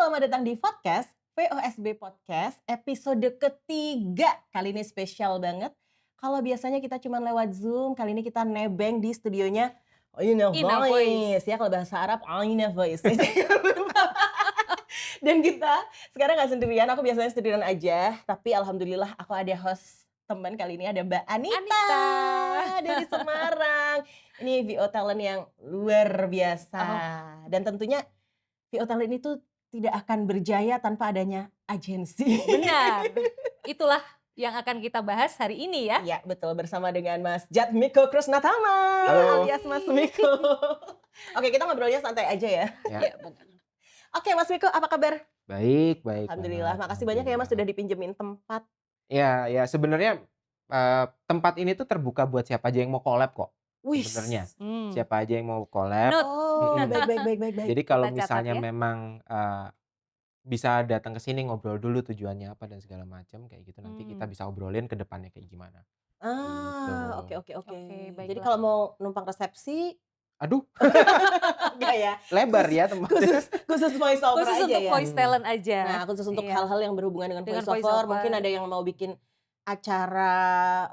selamat datang di podcast VOSB Podcast episode ketiga. Kali ini spesial banget. Kalau biasanya kita cuma lewat Zoom, kali ini kita nebeng di studionya Ina Ina Voice. Voice. Ya kalau bahasa Arab Ina Voice. Dan kita sekarang gak sendirian, aku biasanya sendirian aja. Tapi alhamdulillah aku ada host teman kali ini, ada Mbak Anita dari Semarang. Ini VO Talent yang luar biasa. Dan tentunya VO Talent itu tidak akan berjaya tanpa adanya agensi. Benar, itulah yang akan kita bahas hari ini ya. Iya betul, bersama dengan Mas Jatmiko Krusnatama Halo. alias Mas Miko. Oke, kita ngobrolnya santai aja ya. Iya, benar. Oke Mas Miko, apa kabar? Baik. Alhamdulillah, makasih banyak ya Mas sudah dipinjemin tempat. Ya sebenarnya tempat ini tuh terbuka buat siapa aja yang mau collab kok. Wih. Sebenarnya Hmm. siapa aja yang mau collab. Note. Oh, Mm-mm. baik. Jadi kalau Kita catat misalnya ya. memang bisa datang ke sini ngobrol dulu tujuannya apa dan segala macam kayak gitu, nanti kita bisa obrolin ke depannya kayak gimana. Gitu. Oke. Oke, Jadi baiklah. kalau mau numpang resepsi, Aduh, enggak ya? lebar ya tempatnya. Khusus voice over Khusus aja untuk ya. voice talent aja. Nah, khusus untuk Iya. hal-hal yang berhubungan dengan Dengan voice over, voice mungkin over. ada yang mau bikin acara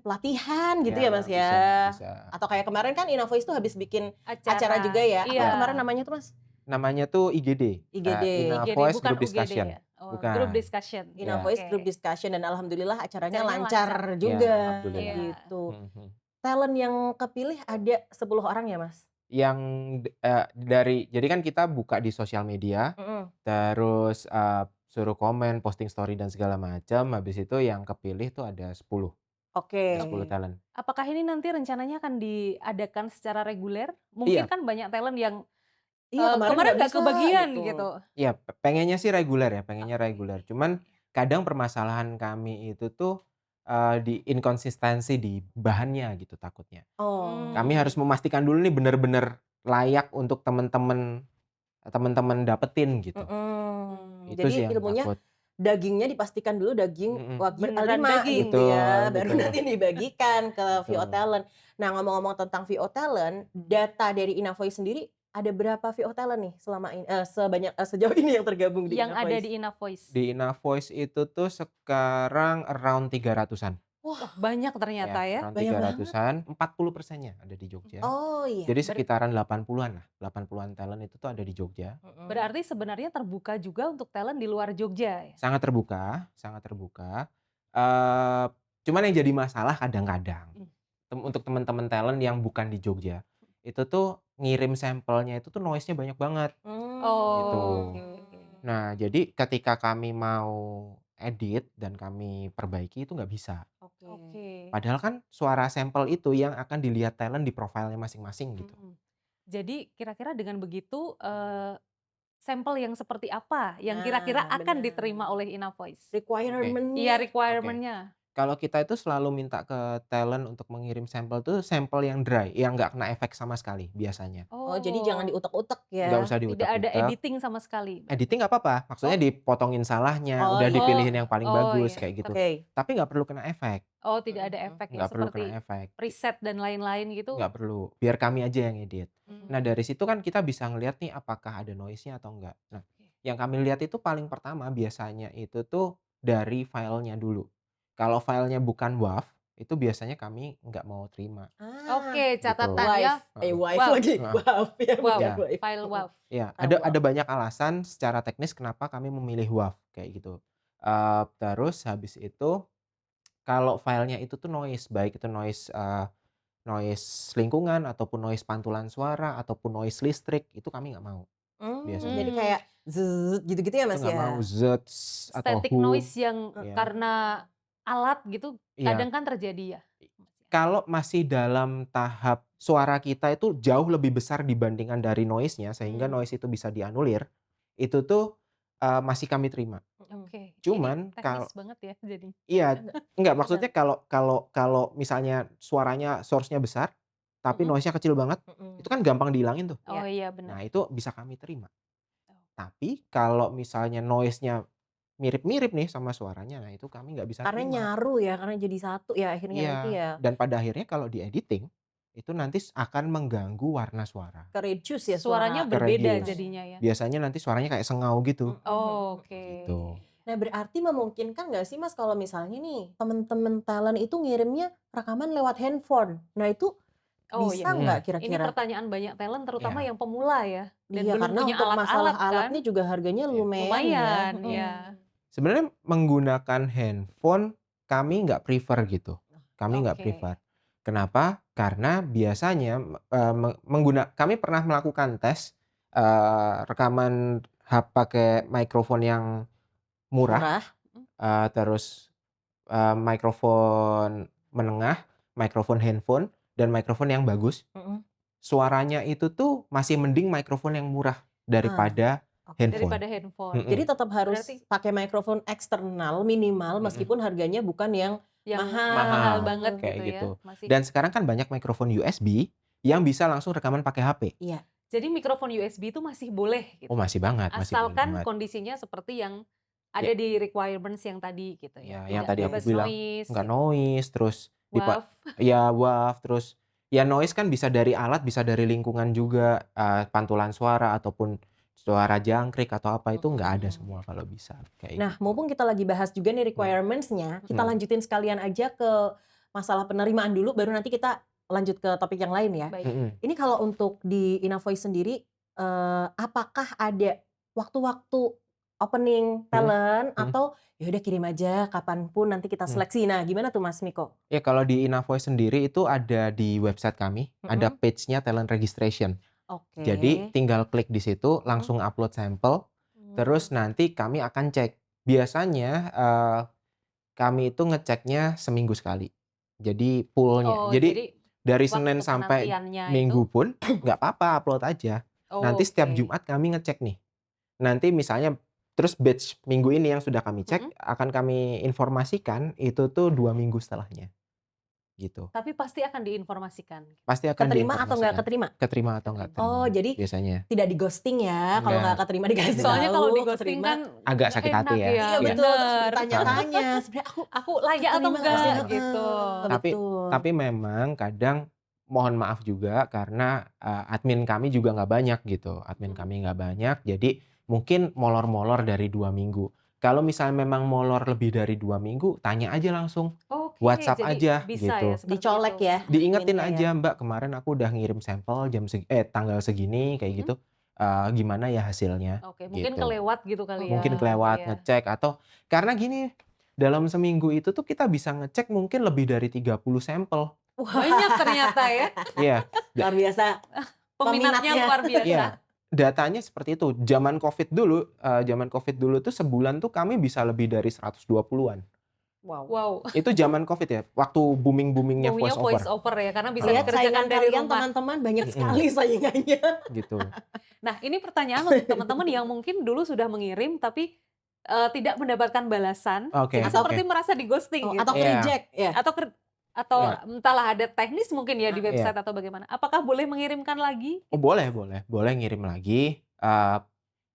pelatihan gitu ya Mas ya. Bisa. Atau kayak kemarin kan Ina Voice tuh habis bikin acara juga ya. Apa Iya. kemarin namanya tuh Mas? Namanya tuh IGD. IGD. Ina IGD, Voice bukan Group UGD Discussion. ya? Oh, Bukan. Group discussion. Ina Ya. Voice Oke. Group Discussion dan alhamdulillah acaranya Acaranya lancar lancar. juga. Ya, alhamdulillah. Gitu. Mhm. Talent yang kepilih ada 10 orang ya Mas? Yang jadi kan kita buka di sosial media, terus suruh komen, posting story dan segala macam. Habis itu yang kepilih tuh ada 10. Oke. 10 talent. Apakah ini nanti rencananya akan diadakan secara reguler? Iya. Mungkin kan banyak talent yang Iya, kemarin nggak bisa, kebagian gitu. Iya, pengennya sih reguler ya, pengennya reguler. Cuman kadang permasalahan kami itu tuh di inkonsistensi di bahannya gitu takutnya. Oh. Kami harus memastikan dulu nih bener-bener layak untuk temen-temen dapetin gitu. Itu Jadi sih yang ilmunya takut. dagingnya dipastikan dulu daging wagyu Beneran A5 daging. gitu ya. Betul, Baru betul. nanti dibagikan ke VO Betul. Talent. Nah, ngomong-ngomong tentang VO Talent, data dari Ina Voice sendiri ada berapa VO Talent nih selama ini sejauh ini yang tergabung di Yang Ina ada Voice? di Ina Voice. Di Ina Voice itu tuh sekarang around 300-an. Wah, banyak ternyata ya. Around Banyak 300-an, 40%-nya ada di Jogja. Oh iya. Jadi sekitaran 80-an lah, 80-an talent itu tuh ada di Jogja. Berarti sebenarnya terbuka juga untuk talent di luar Jogja ya? Sangat terbuka, sangat terbuka. Cuman yang jadi masalah kadang-kadang untuk teman-teman talent yang bukan di Jogja, itu tuh ngirim sampelnya itu tuh noise-nya banyak banget. Gitu. Nah, jadi ketika kami mau edit dan kami perbaiki itu nggak bisa. Oke. Padahal kan suara sampel itu yang akan dilihat talent di profilnya masing-masing gitu. Jadi kira-kira dengan begitu sampel yang seperti apa yang Nah, kira-kira akan benar. diterima oleh Ina Voice? Requirement-nya. Iya, requirement-nya. Kalau kita itu selalu minta ke talent untuk mengirim sampel tuh sampel yang dry, yang nggak kena efek sama sekali biasanya. Oh, jadi jangan diutek-utek ya. Nggak usah Tidak ada diutek-utek. editing sama sekali. Editing nggak apa-apa, maksudnya dipotongin salahnya, Oh, udah iya. dipilihin yang paling bagus iya. kayak gitu. Oke. Tapi nggak perlu kena efek, Oh, tidak ada efek ya nggak perlu seperti kena efek, preset dan lain-lain gitu. nggak perlu. Biar kami aja yang edit. Nah dari situ kan kita bisa ngeliat nih apakah ada noise-nya atau enggak. Nah, yang kami lihat itu paling pertama biasanya itu tuh dari filenya dulu. Kalau filenya bukan WAV, itu biasanya kami nggak mau terima. Oke, Gitu. catatannya WAV WAV. lagi. WAV ya. WAV, bukan Ya. WAV. file WAV. Ya, File ada banyak alasan secara teknis kenapa kami memilih WAV kayak gitu. Terus habis itu kalau filenya itu tuh noise, baik itu noise lingkungan ataupun noise pantulan suara ataupun noise listrik, itu kami nggak mau. Biasanya. Jadi kayak zzz gitu-gitu ya Itu Mas nggak ya? mau zets atau Static hum. noise yang Iya. karena alat gitu Iya. kadang kan terjadi ya. Kalau masih dalam tahap suara kita itu jauh lebih besar dibandingkan dari noise-nya sehingga noise itu bisa dianulir, itu tuh masih kami terima. Oke. Cuman Ini teknis banget ya jadi. iya, enggak maksudnya kalau misalnya suaranya source-nya besar, tapi noise-nya kecil banget, itu kan gampang dihilangin tuh. Oh iya benar. Nah itu bisa kami terima. Tapi kalau misalnya noise-nya mirip-mirip nih sama suaranya, nah itu kami nggak bisa Karena terima. nyaru ya, karena jadi satu ya akhirnya Iya, nanti ya. dan pada akhirnya kalau di editing, itu nanti akan mengganggu warna suara. Ke-reduce ya Suaranya suara berbeda Ke-reduce. jadinya ya? Biasanya nanti suaranya kayak sengau gitu, Oh, oke. gitu. Nah, berarti memungkinkan nggak sih Mas kalau misalnya nih temen-temen talent itu ngirimnya rekaman lewat handphone. Nah, itu Oh iya, bisa nggak ini kira-kira? pertanyaan banyak talent terutama Iya. yang pemula ya, dan Iya, belum karena punya untuk masalah alat-alat kan, alatnya juga harganya Iya. lumayan ya. lumayan ya. Sebenarnya menggunakan handphone kami nggak prefer gitu, kami nggak Oke. prefer. Kenapa? Karena biasanya, kami pernah melakukan tes, rekaman pakai mikrofon yang murah, Murah. terus, mikrofon menengah, mikrofon handphone, dan mikrofon yang bagus. Mhm. Suaranya itu tuh masih mending mikrofon yang murah Ah, daripada oke. handphone. Daripada handphone. Jadi Mhm. tetap harus Berarti pakai mikrofon eksternal minimal Mhm. meskipun harganya bukan yang yang mahal. mahal Mahal, banget kayak gitu ya, gitu. masih. Dan sekarang kan banyak mikrofon USB yang bisa langsung rekaman pakai HP. Iya. Jadi mikrofon USB itu masih boleh Oh, gitu, masih banget, masih boleh asalkan banget. kondisinya seperti yang Ya, ada di requirements yang tadi gitu ya, yang tidak tadi aku bebas bilang noise nggak gitu, noise, terus WAV. ya WAV, terus ya noise kan bisa dari alat, bisa dari lingkungan juga, pantulan suara ataupun suara jangkrik atau apa itu nggak ada semua kalau bisa, kayak Nah, gitu. mumpung kita lagi bahas juga nih requirements-nya, kita lanjutin sekalian aja ke masalah penerimaan dulu, baru nanti kita lanjut ke topik yang lain ya. Baik. Mhm. Ini kalau untuk di Inavoice sendiri, apakah ada waktu-waktu opening Mhm. talent Mhm. atau ya udah kirim aja kapanpun nanti kita Mhm. seleksi. Nah, gimana tuh Mas Miko? Ya kalau di Inavoice sendiri itu ada di website kami, ada Mhm. page-nya talent registration. Oke. Jadi tinggal klik di situ, langsung upload sampel, terus nanti kami akan cek. Biasanya, kami itu ngeceknya seminggu sekali. Jadi pool-nya. Oh, Jadi jadi dari Senin waktu sampai penantiannya Minggu itu pun nggak apa-apa, upload aja. Nanti setiap oke. Jumat kami ngecek nih. Nanti misalnya terus batch minggu ini yang sudah kami cek, Mhm. akan kami informasikan itu tuh 2 minggu setelahnya, gitu. Tapi pasti akan diinformasikan. Pasti akan Keterima atau nggak diinformasikan. keterima? Keterima atau nggak Keterima. Oh, terima jadi biasanya. tidak di-ghosting ya, kalau nggak Nggak keterima dikasih Soalnya kalau tahu, di ghosting keterima. kan Agak nggak sakit hati enak ya. ya, Iya Iya. betul, terus bener. bertanya-tanya, sebenarnya Aku layak atau keterima nggak sih? enggak gitu. Tapi Betul. tapi memang kadang mohon maaf juga karena, admin kami juga nggak banyak gitu, admin kami nggak banyak, jadi mungkin molor-molor dari 2 minggu. Kalau misalnya memang molor lebih dari 2 minggu, tanya aja langsung, Oke, WhatsApp jadi aja bisa ya gitu. seperti Dicolek itu. ya Diingetin adminnya ya. aja, "Mbak, kemarin aku udah ngirim sampel tanggal segini," kayak gitu, "gimana ya hasilnya?" Oke, mungkin Gitu. kelewat gitu kali ya. Mungkin kelewat Iya. ngecek atau karena gini, dalam seminggu itu tuh kita bisa ngecek mungkin lebih dari 30 sampel. Banyak ternyata ya, Iya, Luar biasa peminatnya peminatnya. luar biasa. iya, datanya seperti itu. Zaman Covid dulu tuh sebulan tuh kami bisa lebih dari 120-an. Wow. Wow, Itu zaman Covid ya, waktu booming-boomingnya maunya voice voice over, over ya, karena bisa Lihat dikerjakan saingan dari kalian rumah. teman-teman banyak Mhm. sekali saingannya. gitu. Nah, ini pertanyaan untuk teman-teman yang mungkin dulu sudah mengirim tapi, tidak mendapatkan balasan, Oke, jadi Atau seperti oke. merasa di-ghosting atau gitu. Iya, reject ya. Atau iya, entahlah ada teknis mungkin ya di iya. website atau bagaimana. Apakah boleh mengirimkan lagi Oh gitu, boleh Mas? boleh, boleh ngirim lagi,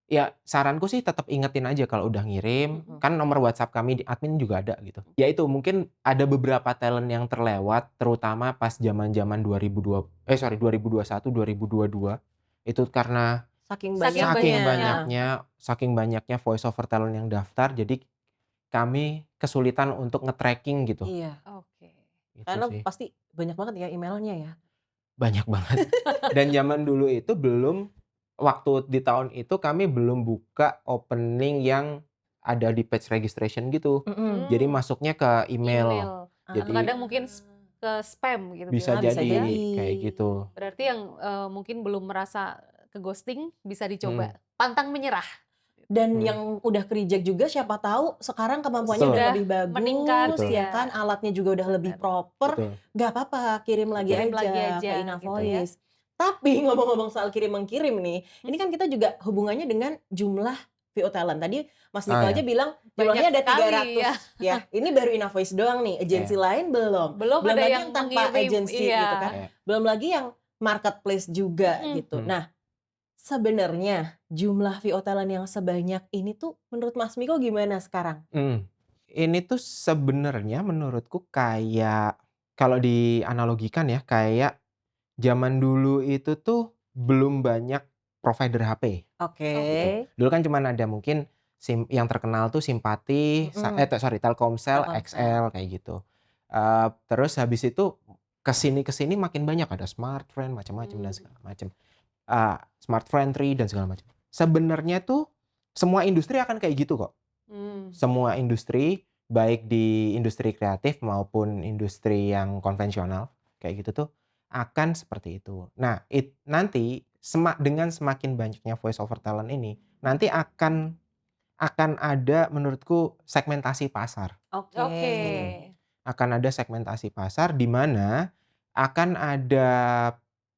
ya saranku sih tetap ingetin aja kalau udah ngirim, Mhm. kan nomor WhatsApp kami di admin juga ada gitu. Ya itu mungkin ada beberapa talent yang terlewat terutama pas zaman-zaman 2021, 2022 itu karena Saking Saking saking banyaknya. banyaknya. banyaknya voice over talent yang daftar jadi kami kesulitan untuk nge-tracking gitu, Iya, Oke. itu karena sih. pasti banyak banget ya emailnya ya. Banyak banget. Dan zaman dulu itu waktu di tahun itu kami belum buka opening yang ada di page registration gitu. Mhm. Jadi Mmm, masuknya ke email. email. Jadi Kadang mungkin ke spam gitu bisa bisa bilangnya ya. jadi jadi. kayak gitu. Berarti yang, mungkin belum merasa ke-ghosting bisa Mhm, dicoba. Pantang menyerah. Dan mhm. yang udah ke-reject juga siapa tahu sekarang kemampuannya udah Betul, Sudah lebih meningkat bagus betul, ya ya, kan, alatnya juga udah lebih benar. proper, betul, nggak apa-apa kirim lagi betul, Kirim lagi aja ke aja gitu ya. Inavoice. Tapi ngomong-ngomong soal kirim-mengkirim nih, ini kan kita juga hubungannya dengan jumlah VO talent. Tadi Mas Miko aja ya, bilang Banyak jumlahnya ada sekali 300 ya. ya. Ini baru Inavoice doang nih, agensi iya, lain belum. Belum Belum ada lagi yang yang tanpa mengirim, agensi gitu kan. iya. iya, Belum lagi yang marketplace juga Mhm. gitu. mhm, Nah, sebenarnya jumlah VO talent yang sebanyak ini tuh menurut Mas Miko gimana sekarang? mhm. Ini tuh sebenarnya menurutku kayak kalau dianalogikan ya, kayak Zaman dulu itu tuh belum banyak provider HP. Oke. Gitu. Dulu kan cuman ada mungkin yang terkenal tuh Simpati, Telkomsel, Telkomsel. XL kayak gitu. Terus habis itu kesini makin banyak ada Smartfren macam-macam dan segala macam. Smartfren 3 dan segala macam. Sebenarnya tuh semua industri akan kayak gitu kok. Semua industri baik di industri kreatif maupun industri yang konvensional kayak gitu tuh akan seperti itu. Nah, nanti dengan semakin banyaknya voice over talent ini, nanti akan ada menurutku segmentasi pasar. Oke. Oke. Akan ada segmentasi pasar di mana akan ada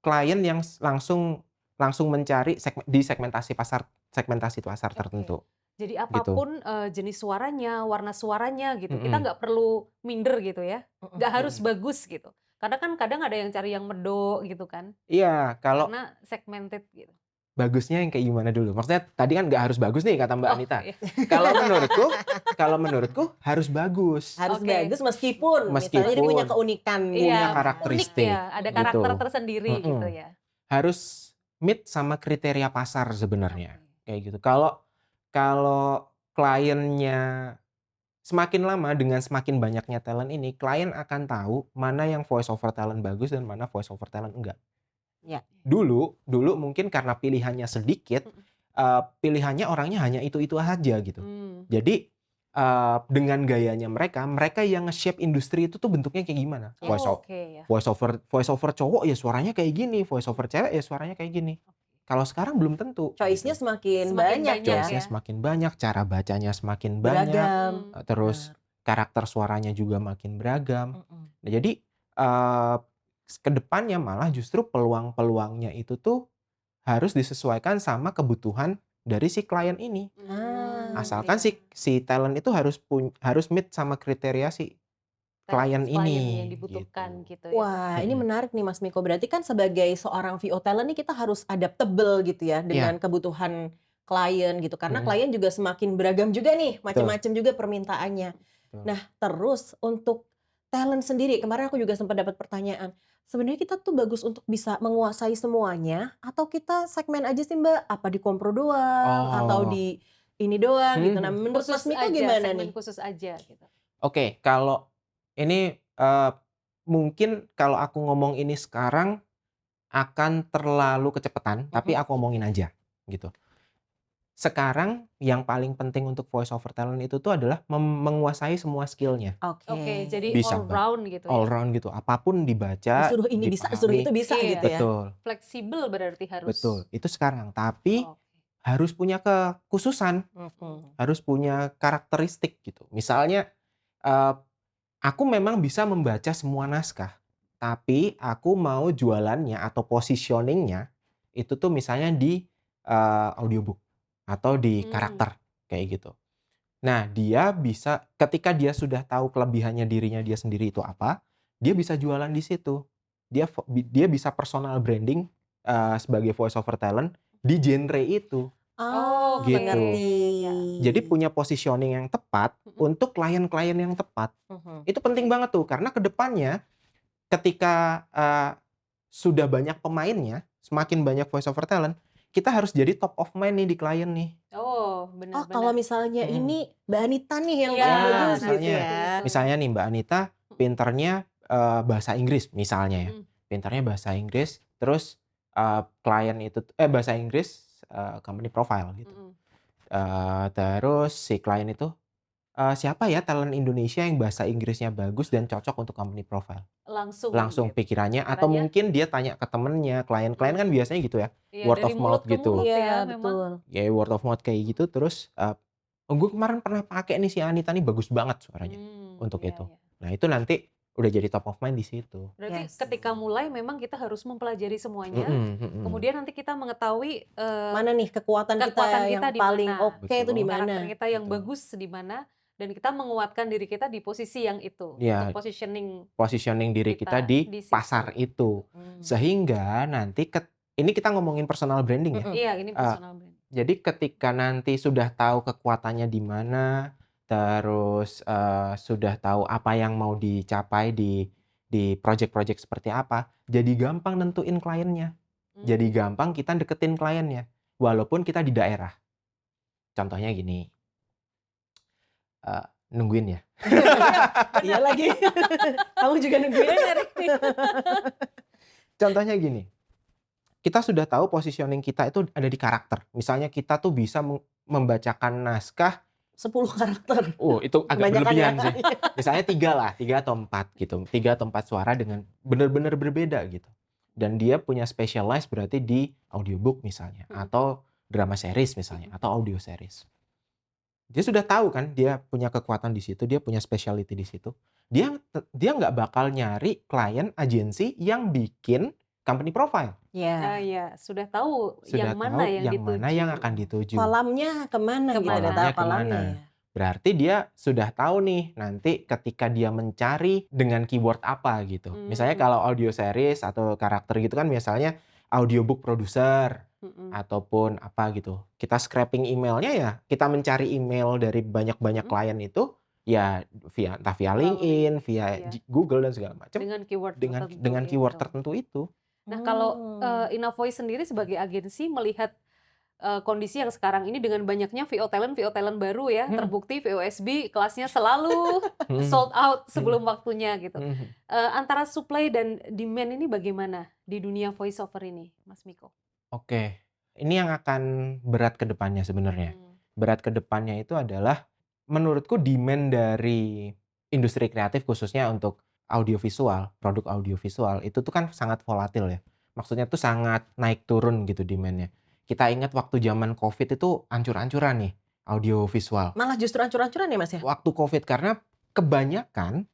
klien yang langsung mencari di segmentasi pasar Oke. tertentu Jadi gitu. apapun jenis suaranya, warna suaranya gitu, kita Mhm. nggak perlu minder gitu ya, nggak harus Mhm. bagus gitu. Karena kan kadang ada yang cari yang medok gitu kan, Iya, kalau karena segmented gitu. bagusnya yang kayak gimana dulu? Maksudnya tadi kan nggak harus bagus nih kata Mbak Oh Anita. iya. Kalau menurutku harus bagus. Harus Oke. bagus meskipun misalnya dia punya Meskipun keunikan Iya, punya gitu. unik karakteristik ya, ada gitu. karakter tersendiri Mhm. gitu ya. Harus meet sama kriteria pasar sebenarnya. Oke. Kayak gitu. Kalau kliennya semakin lama dengan semakin banyaknya talent ini, klien akan tahu mana yang voice over talent bagus dan mana voice over talent enggak. Ya. Dulu mungkin karena pilihannya sedikit, Mhm. pilihannya orangnya hanya itu-itu aja gitu. Hmm. Jadi, dengan gayanya mereka yang nge-shape industri itu tuh bentuknya kayak gimana. Ya. Oke ya. Voice over cowok ya suaranya kayak gini, voice over cewek ya suaranya kayak gini. Kalau sekarang belum tentu Choice-nya gitu. semakin Semakin banyak banyak ya. Choice-nya ya. semakin banyak, cara bacanya semakin banyak, Beragam. terus karakter suaranya juga makin beragam. Mm-mm. Nah, jadi, ke depannya malah justru peluang-peluangnya itu tuh harus disesuaikan sama kebutuhan dari si klien ini. Asalkan Iya. si talent itu harus meet sama kriteria si klien yang ini dibutuhkan gitu. gitu ya. Wah, ini menarik nih Mas Miko. Berarti kan sebagai seorang VO talent nih kita harus adaptable gitu ya dengan Iya. kebutuhan klien gitu. Karena Mhm. klien juga semakin beragam juga nih, Betul. macam-macam juga permintaannya. Betul. Nah, terus untuk talent sendiri, kemarin aku juga sempat dapat pertanyaan. Sebenarnya kita tuh bagus untuk bisa menguasai semuanya atau kita segmen aja sih Mbak? Apa di kompro doang atau Oh. di ini doang gitu. Nah, menurut Khusus Mas Miko aja, gimana segmen nih? khusus aja gitu. Oke, kalau ini mungkin kalau aku ngomong ini sekarang akan terlalu kecepatan, tapi aku ngomongin aja gitu. Sekarang yang paling penting untuk voice over talent itu tuh adalah menguasai semua skill-nya. Oke, jadi Bisa all round gitu all ya. round gitu, apapun dibaca, Disuruh ini bisa, disuruh itu dipahami. bisa Iya. gitu ya. Betul, Fleksibel berarti harus. betul. Itu sekarang, tapi Oke. harus punya kekhususan, harus punya karakteristik gitu. Misalnya, aku memang bisa membaca semua naskah, tapi aku mau jualannya atau positioning-nya itu tuh misalnya di audiobook atau di karakter kayak gitu. Nah, dia bisa ketika dia sudah tahu kelebihannya dirinya dia sendiri itu apa, dia bisa jualan di situ. Dia bisa personal branding sebagai voice over talent di genre itu. Oh, Oke. Gitu. Ya. Jadi punya positioning yang tepat untuk klien-klien yang tepat. Itu penting banget tuh karena ke depannya ketika sudah banyak pemainnya, semakin banyak voice over talent, kita harus jadi top of mind nih di klien nih. Oh, Oh, kalau benar-benar. misalnya ini Mbak Anita nih yang Iya, paling Ya, bagus gitu misalnya. ya. Misalnya nih Mbak Anita pinternya bahasa Inggris misalnya ya. Pinternya bahasa Inggris, terus klien itu bahasa Inggris company profile gitu. Terus si klien itu siapa ya talent Indonesia yang bahasa Inggrisnya bagus dan cocok untuk company profile? Langsung Gitu. pikirannya atau mungkin dia tanya ke temennya, klien-klien kan biasanya gitu ya, Iya, word dari of mulut mouth ke gitu. mulut ya Iya, memang. betul. Ya word of mouth kayak gitu terus, gue kemarin pernah pakai nih si Anita nih bagus banget suaranya untuk Iya, itu. iya. Nah itu nanti udah jadi top of mind di situ. Berarti Yes. ketika mulai memang kita harus mempelajari semuanya. Kemudian nanti kita mengetahui Mana nih kekuatan kekuatan kita yang kita di paling mana. oke itu di mana? Karakter kita yang Betul. bagus di mana, dan kita menguatkan diri kita di posisi yang itu Ya, untuk positioning diri kita kita di di situ. pasar itu. Sehingga nanti ini kita ngomongin personal branding ya. Iya, ini personal brand. Jadi ketika nanti sudah tahu kekuatannya di mana, terus sudah tahu apa yang mau dicapai di di project-project seperti apa, jadi gampang nentuin kliennya. Jadi gampang kita deketin kliennya, walaupun kita di daerah. Contohnya gini, nungguin ya. Iya lagi. Kamu juga nungguin. Contohnya gini, kita sudah tahu positioning kita itu ada di karakter. Misalnya kita tuh bisa membacakan naskah 10 karakter. itu agak Kebanyakan berlebihan ya. sih. Misalnya 3 atau 4 gitu. 3 atau 4 suara dengan benar-benar berbeda gitu. Dan dia punya specialize berarti di audiobook misalnya, atau drama series misalnya, atau audio series. Dia sudah tahu kan, dia punya kekuatan di situ, dia punya specialty di situ. Dia nggak bakal nyari klien agensi yang bikin company profile. Iya. Ya, sudah tahu Sudah yang mana tahu yang yang mana dituju. yang akan dituju. Kolamnya kemana gitu, Kemana? udah tahu Kolamnya kolamnya kemana? ya. Berarti dia sudah tahu nih nanti ketika dia mencari dengan keyword apa gitu. Misalnya kalau audio series atau karakter gitu kan misalnya audiobook producer ataupun apa gitu. Kita scraping emailnya ya, kita mencari email dari banyak-banyak klien itu ya entah via LinkedIn, via Iya. Google dan segala macam Dengan keyword tertentu dengan keyword itu. tertentu itu. Nah, kalau Inavoice sendiri sebagai agensi melihat kondisi yang sekarang ini dengan banyaknya VO talent baru ya, terbukti VOSB kelasnya selalu sold out sebelum waktunya gitu. Antara supply dan demand ini bagaimana di dunia voice over ini, Mas Miko? Oke, ini yang akan berat ke depannya sebenarnya. Berat ke depannya itu adalah menurutku demand dari industri kreatif khususnya untuk audiovisual, produk audiovisual itu tuh kan sangat volatil ya. Maksudnya tuh sangat naik turun gitu demand-nya. Kita ingat waktu zaman Covid itu ancur-ancuran nih audiovisual. Malah justru ancur-ancuran ya Mas ya? Waktu Covid karena kebanyakan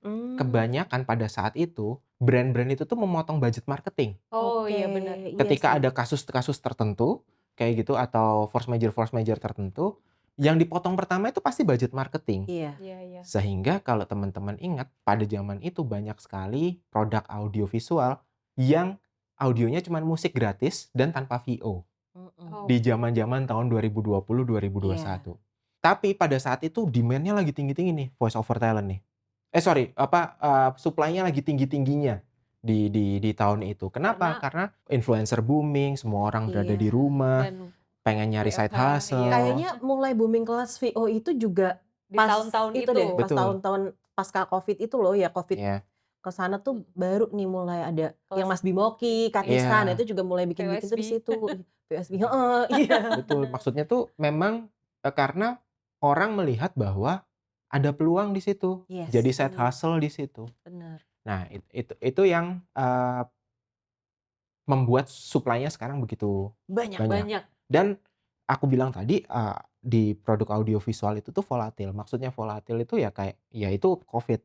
pada saat itu brand-brand itu tuh memotong budget marketing. Oh Oke, iya benar. iya Ketika sih. ada kasus-kasus tertentu kayak gitu atau force major tertentu, yang dipotong pertama itu pasti budget marketing. Iya. Iya. Sehingga kalau teman-teman ingat pada zaman itu banyak sekali produk audiovisual yang audionya cuma musik gratis dan tanpa VO. Di zaman-zaman tahun 2020-2021. Iya. Tapi pada saat itu demand-nya lagi tinggi-tinggi nih voice over talent nih. Supply-nya lagi tinggi-tingginya di tahun itu. Kenapa? Karena influencer booming, semua orang berada di Iya. rumah, Dan pengen nyari side WFH, hustle. iya. Kayaknya mulai booming kelas VO itu juga di pas tahun-tahun itu. deh, pas Betul. tahun-tahun pasca Covid itu loh ya, Covid Iya. kesana tuh baru nih mulai ada Kelas- yang Mas Bimoki, Katisan Iya. itu juga mulai bikin-bikin tuh di VOSB. situ. VOSB, heeh, iya. Betul, maksudnya tuh memang karena orang melihat bahwa ada peluang di situ. Yes. Jadi side hustle di situ. Benar. Nah, itu yang membuat supply-nya sekarang begitu Banyak. Dan aku bilang tadi di produk audiovisual itu tuh volatil. Maksudnya volatil itu ya kayak ya itu Covid.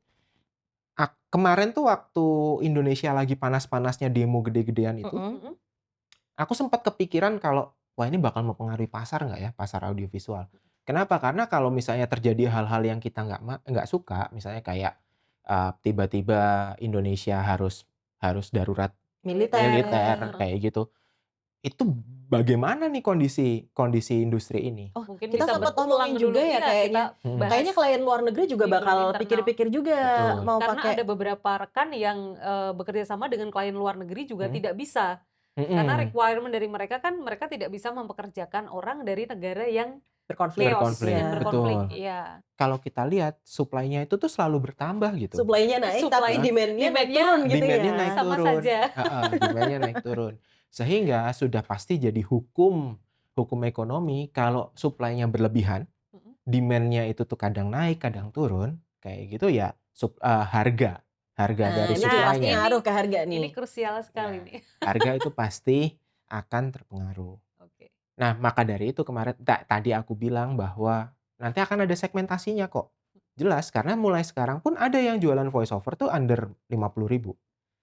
Kemarin tuh waktu Indonesia lagi panas-panasnya demo gede-gedean itu, aku sempat kepikiran kalau wah ini bakal mempengaruhi pasar nggak ya, pasar audiovisual. Kenapa? Karena kalau misalnya terjadi hal-hal yang kita nggak suka, misalnya kayak tiba-tiba Indonesia harus darurat militer kayak gitu. Itu bagaimana nih kondisi industri ini? Oh, Mungkin kita bisa sempat berulang ngomongin juga dulu. ya Iya, kayaknya. kita bahas Kayaknya klien luar negeri juga di bakal internal. pikir-pikir juga Betul. mau Karena pakai. ada beberapa rekan yang bekerja sama dengan klien luar negeri juga tidak bisa. Mm-mm. Karena requirement dari mereka kan mereka tidak bisa mempekerjakan orang dari negara yang berkonflik. chaos, yang berkonflik. Betul. Iya. Kalau kita lihat supply-nya itu tuh selalu bertambah gitu. Supply-nya naik tapi demand-nya naik Demand-nya turun gitu Demand-nya ya. naik sama turun. saja. Demand-nya naik turun. Sehingga sudah pasti jadi hukum ekonomi kalau supply-nya berlebihan, demand-nya itu tuh kadang naik, kadang turun, kayak gitu ya harga dari ini pasti supply-nya. ngaruh ke harga nih. Ini krusial sekali nih. Harga itu pasti akan terpengaruh. Oke. Nah, maka dari itu kemarin tadi aku bilang bahwa nanti akan ada segmentasinya kok. Jelas, karena mulai sekarang pun ada yang jualan voice over tuh under 50.000.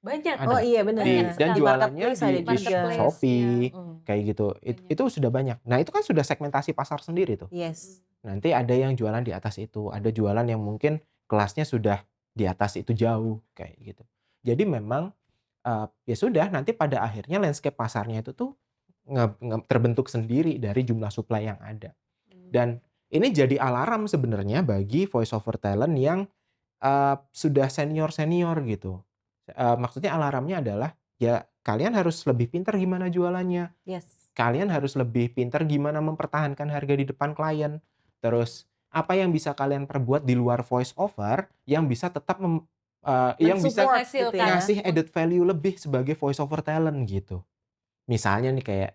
Banyak. Ada. Oh iya benar. Dan Di jualannya marketplace ada di juga. Shopee, kayak gitu. Banyak. Itu sudah banyak. Nah, itu kan sudah segmentasi pasar sendiri tuh. Yes. Nanti ada yang jualan di atas itu, ada jualan yang mungkin kelasnya sudah di atas itu jauh, kayak gitu. Jadi memang ya sudah, nanti pada akhirnya landscape pasarnya itu tuh terbentuk sendiri dari jumlah supply yang ada. Dan ini jadi alarm sebenarnya bagi voice over talent yang sudah senior gitu. Maksudnya alarmnya adalah, ya kalian harus lebih pintar gimana jualannya. Yes. Kalian harus lebih pintar gimana mempertahankan harga di depan klien. Terus, apa yang bisa kalian perbuat di luar voice over yang bisa tetap yang bisa Men-support gitu Menghasilkan. ya. ngasih added value lebih sebagai voice over talent gitu. Misalnya nih kayak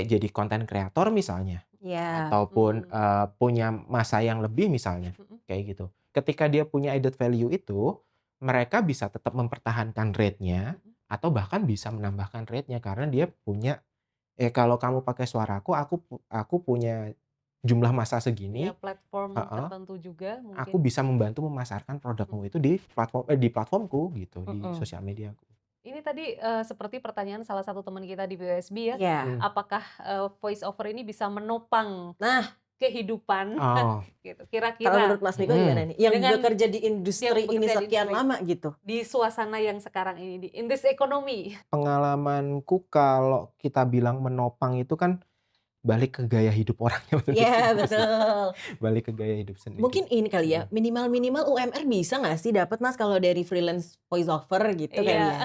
jadi content creator misalnya, Ya. ataupun, punya masa yang lebih misalnya, kayak gitu. Ketika dia punya added value itu, mereka bisa tetap mempertahankan rate-nya, atau bahkan bisa menambahkan rate-nya karena dia punya, kalau kamu pakai suaraku, aku punya jumlah masa Ya, segini, platform heeh, tertentu juga aku mungkin. bisa membantu memasarkan produkmu itu di platformku gitu, di sosial mediaku. Ini tadi seperti pertanyaan salah satu teman kita di VOSB ya, Ya. apakah voice over ini bisa menopang Nah, kehidupan Oh, gitu. kalau Kira-kira menurut Mas Miko gimana nih? Yang Dengan bekerja di yang industri ini bekerja di sekian industri lama gitu. di suasana yang sekarang ini, in this economy. pengalamanku kalau kita bilang menopang itu kan balik ke gaya hidup orangnya Iya, sendiri sih. betul. Balik ke gaya hidup sendiri. Mungkin ini kali ya, minimal-minimal UMR bisa nggak sih dapat Mas kalau dari freelance voice over gitu kali Iya. ya?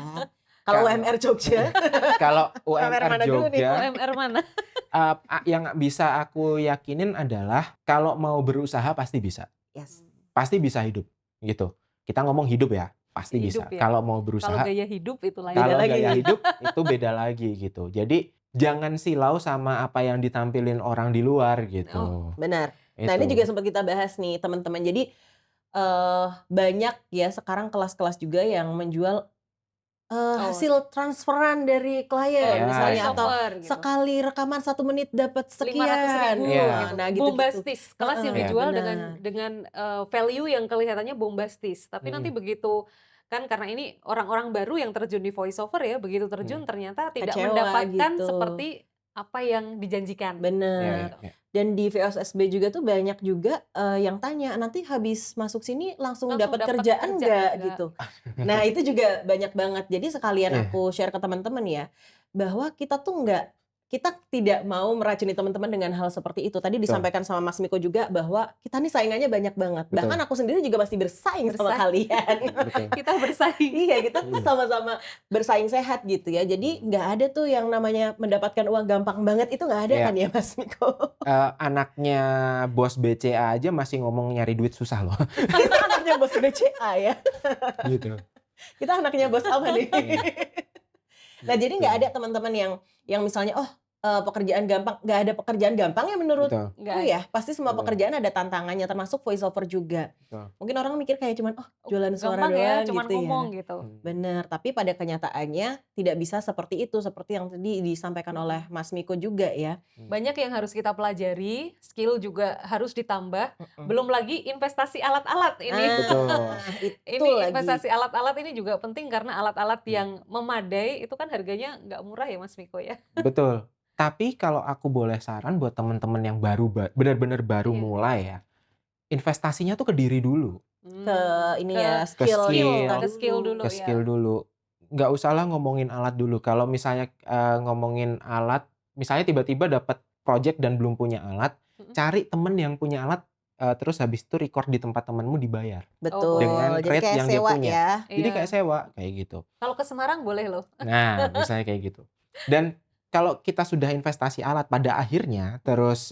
Kalau Kalau- UMR Jogja, Kalau UMR UMR mana dulu nih? Jogja, UMR mana? yang bisa aku yakinin adalah kalau mau berusaha pasti bisa. Yes. Pasti bisa hidup gitu. Kita ngomong hidup ya, pasti Hidup bisa. ya. Kalau mau Kalau berusaha, gaya hidup itu lain. Beda kalau lagi gaya nih. hidup itu beda lagi gitu. Jadi jangan silau sama apa yang ditampilin orang di luar gitu. Benar. Nah ini Itu. juga sempat kita bahas nih teman-teman. Jadi banyak ya sekarang kelas-kelas juga yang menjual hasil transferan dari klien Ya, misalnya ya. atau Voiceover gitu. sekali rekaman 1 menit dapat 500.000 sekian. Iya. gitu. Nah gitu-gitu. Bombastis, kelas yang Heeh, dijual benar. dengan value yang kelihatannya bombastis. Tapi nanti begitu kan karena ini orang-orang baru yang terjun di voiceover ya, begitu terjun ternyata tidak Kecewa mendapatkan gitu. seperti apa yang dijanjikan. Bener. Ya. Dan di VOSB juga tuh banyak juga yang tanya nanti habis masuk sini langsung dapat kerjaan nggak gitu. Nah itu juga banyak banget. Jadi sekalian Iya. aku share ke teman-teman ya bahwa kita tuh kita tidak mau meracuni teman-teman dengan hal seperti itu. Tadi disampaikan sama Mas Miko juga bahwa kita nih saingannya banyak banget. Betul. Bahkan aku sendiri juga masih bersaing sama kalian. Betul. Kita bersaing. Iya, kita tuh sama-sama bersaing sehat gitu ya. Jadi nggak ada tuh yang namanya mendapatkan uang gampang banget itu nggak ada Iya. kan ya Mas Miko? Anaknya bos BCA aja masih ngomong nyari duit susah loh. Kita anaknya bos BCA ya. Gitu. Kita anaknya bos apa nih? Nah jadi nggak Betul. ada teman-teman yang misalnya pekerjaan gampang, nggak ada pekerjaan gampang ya menurut Betul. Nggak ya pasti semua Betul. pekerjaan ada tantangannya termasuk voice over juga. Betul. Mungkin orang mikir kayak cuman jualan suara gampang doang ya, cuman gitu ngomong ya. gitu. Bener, tapi pada kenyataannya tidak bisa seperti itu, seperti yang tadi disampaikan oleh Mas Miko juga ya. Banyak yang harus kita pelajari, skill juga harus ditambah. Belum lagi investasi alat-alat ini. Betul. Itu Ini lagi. investasi alat-alat ini juga penting karena alat-alat yang memadai itu kan harganya nggak murah ya Mas Miko ya. Betul. Tapi kalau aku boleh saran buat teman-teman yang benar-benar baru Iya. mulai ya, investasinya tuh ke diri dulu. Ke ini ya, Ke skill skill dulu ke ya. skill dulu. Nggak usahlah ngomongin alat dulu. Kalau misalnya ngomongin alat, misalnya tiba-tiba dapat project dan belum punya alat, cari temen yang punya alat, terus habis itu record di tempat temenmu dibayar. Betul. Dengan Jadi rate kayak yang dia sewa punya. ya. Jadi Iya. kayak sewa, kayak gitu. Kalau ke Semarang boleh loh. Nah, misalnya kayak gitu. Dan kalau kita sudah investasi alat pada akhirnya, terus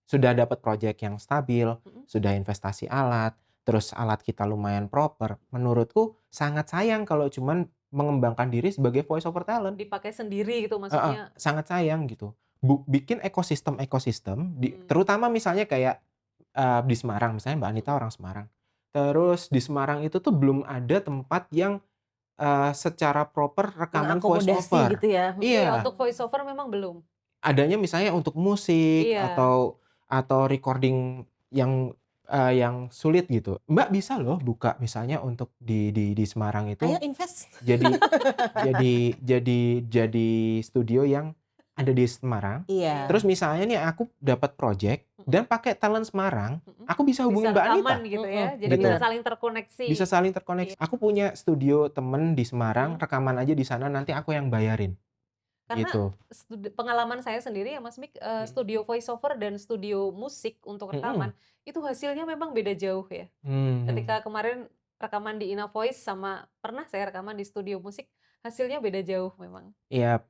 sudah dapat project yang stabil, sudah investasi alat, terus alat kita lumayan proper, menurutku sangat sayang kalau cuman mengembangkan diri sebagai voice over talent. Dipakai sendiri gitu maksudnya. Sangat sayang gitu. Bikin ekosistem terutama misalnya kayak di Semarang, misalnya Mbak Anita orang Semarang. Terus di Semarang itu tuh belum ada tempat yang secara proper rekaman voice Mengakomodasi over. gitu ya. Iya. Untuk voice over memang belum. Adanya misalnya untuk musik Iya. atau recording yang sulit gitu. Mbak bisa loh buka misalnya untuk di Semarang itu Ayo invest. jadi studio yang ada di Semarang. Iya. Terus misalnya nih aku dapat project dan pakai talent Semarang, aku bisa hubungin Mbak Anita. rekaman gitu ya. Jadi Betul. bisa saling terkoneksi. Bisa saling terkoneksi. Aku punya studio temen di Semarang, rekaman aja di sana, nanti aku yang bayarin. Karena Gitu. pengalaman saya sendiri ya Mas Mik, studio voice over dan studio musik untuk rekaman itu hasilnya memang beda jauh ya. Ketika kemarin rekaman di Inavoice sama pernah saya rekaman di studio musik, hasilnya beda jauh memang. Iya,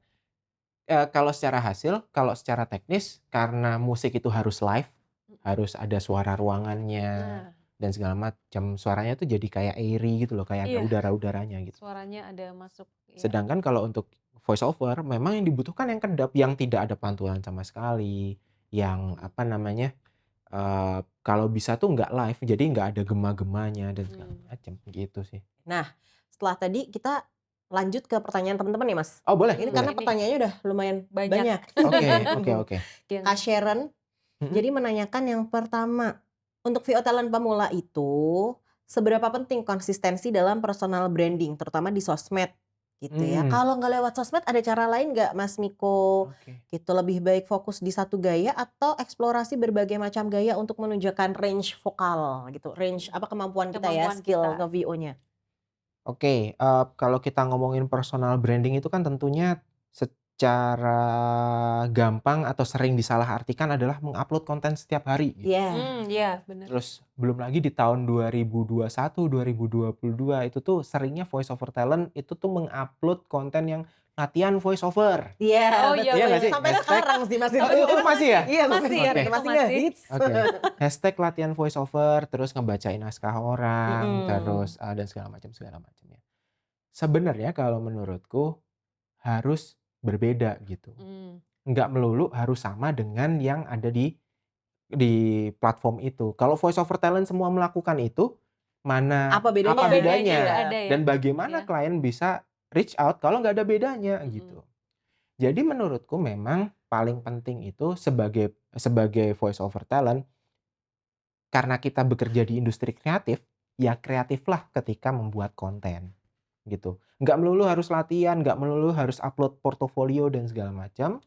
kalau secara teknis karena musik itu harus live, harus ada suara ruangannya Nah, dan segala macam, suaranya tuh jadi kayak airy gitu loh, kayak ada iya, udara-udaranya gitu. suaranya ada masuk, ya. Sedangkan kalau untuk voice over memang yang dibutuhkan yang kedap, yang tidak ada pantulan sama sekali, yang apa namanya, kalau bisa tuh nggak live, jadi nggak ada gema-gemanya dan segala macam, gitu sih. Nah, setelah tadi kita lanjut ke pertanyaan teman-teman ya, Mas. Oh boleh Ini boleh. karena Ini pertanyaannya udah lumayan banyak. banyak. Oke oke oke. Yang Kak Sharon Mhm. jadi menanyakan yang pertama, untuk VO talent pemula itu seberapa penting konsistensi dalam personal branding terutama di sosmed gitu ya. Kalau nggak lewat sosmed ada cara lain nggak Mas Miko? Oke. Gitu lebih baik fokus di satu gaya atau eksplorasi berbagai macam gaya untuk menunjukkan range vokal gitu, range apa kemampuan kita ya, kemampuan skill kita. nge-VO-nya. Oke, kalau kita ngomongin personal branding itu kan tentunya secara gampang atau sering disalahartikan adalah mengupload konten setiap hari gitu. Iya. Iya benar. Terus belum lagi di tahun 2021, 2022 itu tuh seringnya voice over talent itu tuh mengupload konten yang latihan voice over. Iya, Oh iya Iya nggak betul. sih? Sampai Hashtag sekarang sih Mas oh, itu. itu masih ya? Iya, Masih, masih ya, ada, itu masih masih. ngehits. Oke. Hashtag latihan voice over, terus ngebacain naskah orang, Mhm. terus, dan segala macam ya. Sebenarnya kalau menurutku harus berbeda gitu. Nggak melulu harus sama dengan yang ada di platform itu. Kalau voice over talent semua melakukan itu, Apa bedanya? apa Iya, bedanya bedanya? nggak ada ya. Dan bagaimana Iya. klien bisa reach out kalau nggak ada bedanya gitu. Jadi menurutku memang paling penting itu sebagai sebagai voice over talent, karena kita bekerja di industri kreatif, ya kreatiflah ketika membuat konten gitu. Nggak melulu harus latihan, nggak melulu harus upload portofolio dan segala macam.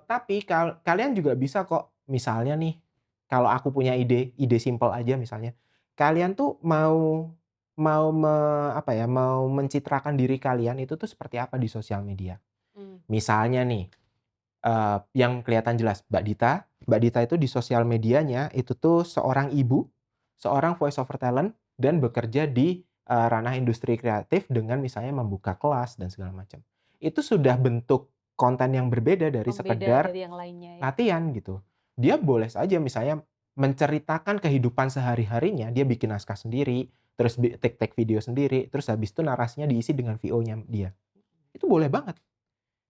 Tapi kalian juga bisa kok, misalnya nih, kalau aku punya ide simpel aja misalnya, kalian tuh mau mau me apa ya, mau mencitrakan diri kalian itu tuh seperti apa di sosial media. Misalnya nih, yang kelihatan jelas Mbak Dita. Mbak Dita itu di sosial medianya itu tuh seorang ibu, seorang voice over talent dan bekerja di, ranah industri kreatif dengan misalnya membuka kelas dan segala macam. Itu sudah bentuk konten yang berbeda dari Pembeda sekedar dari yang lainnya ya. latihan gitu. Dia boleh saja misalnya menceritakan kehidupan sehari-harinya, dia bikin naskah sendiri, terus take video sendiri, terus habis itu narasinya diisi dengan VO-nya dia. Itu boleh banget.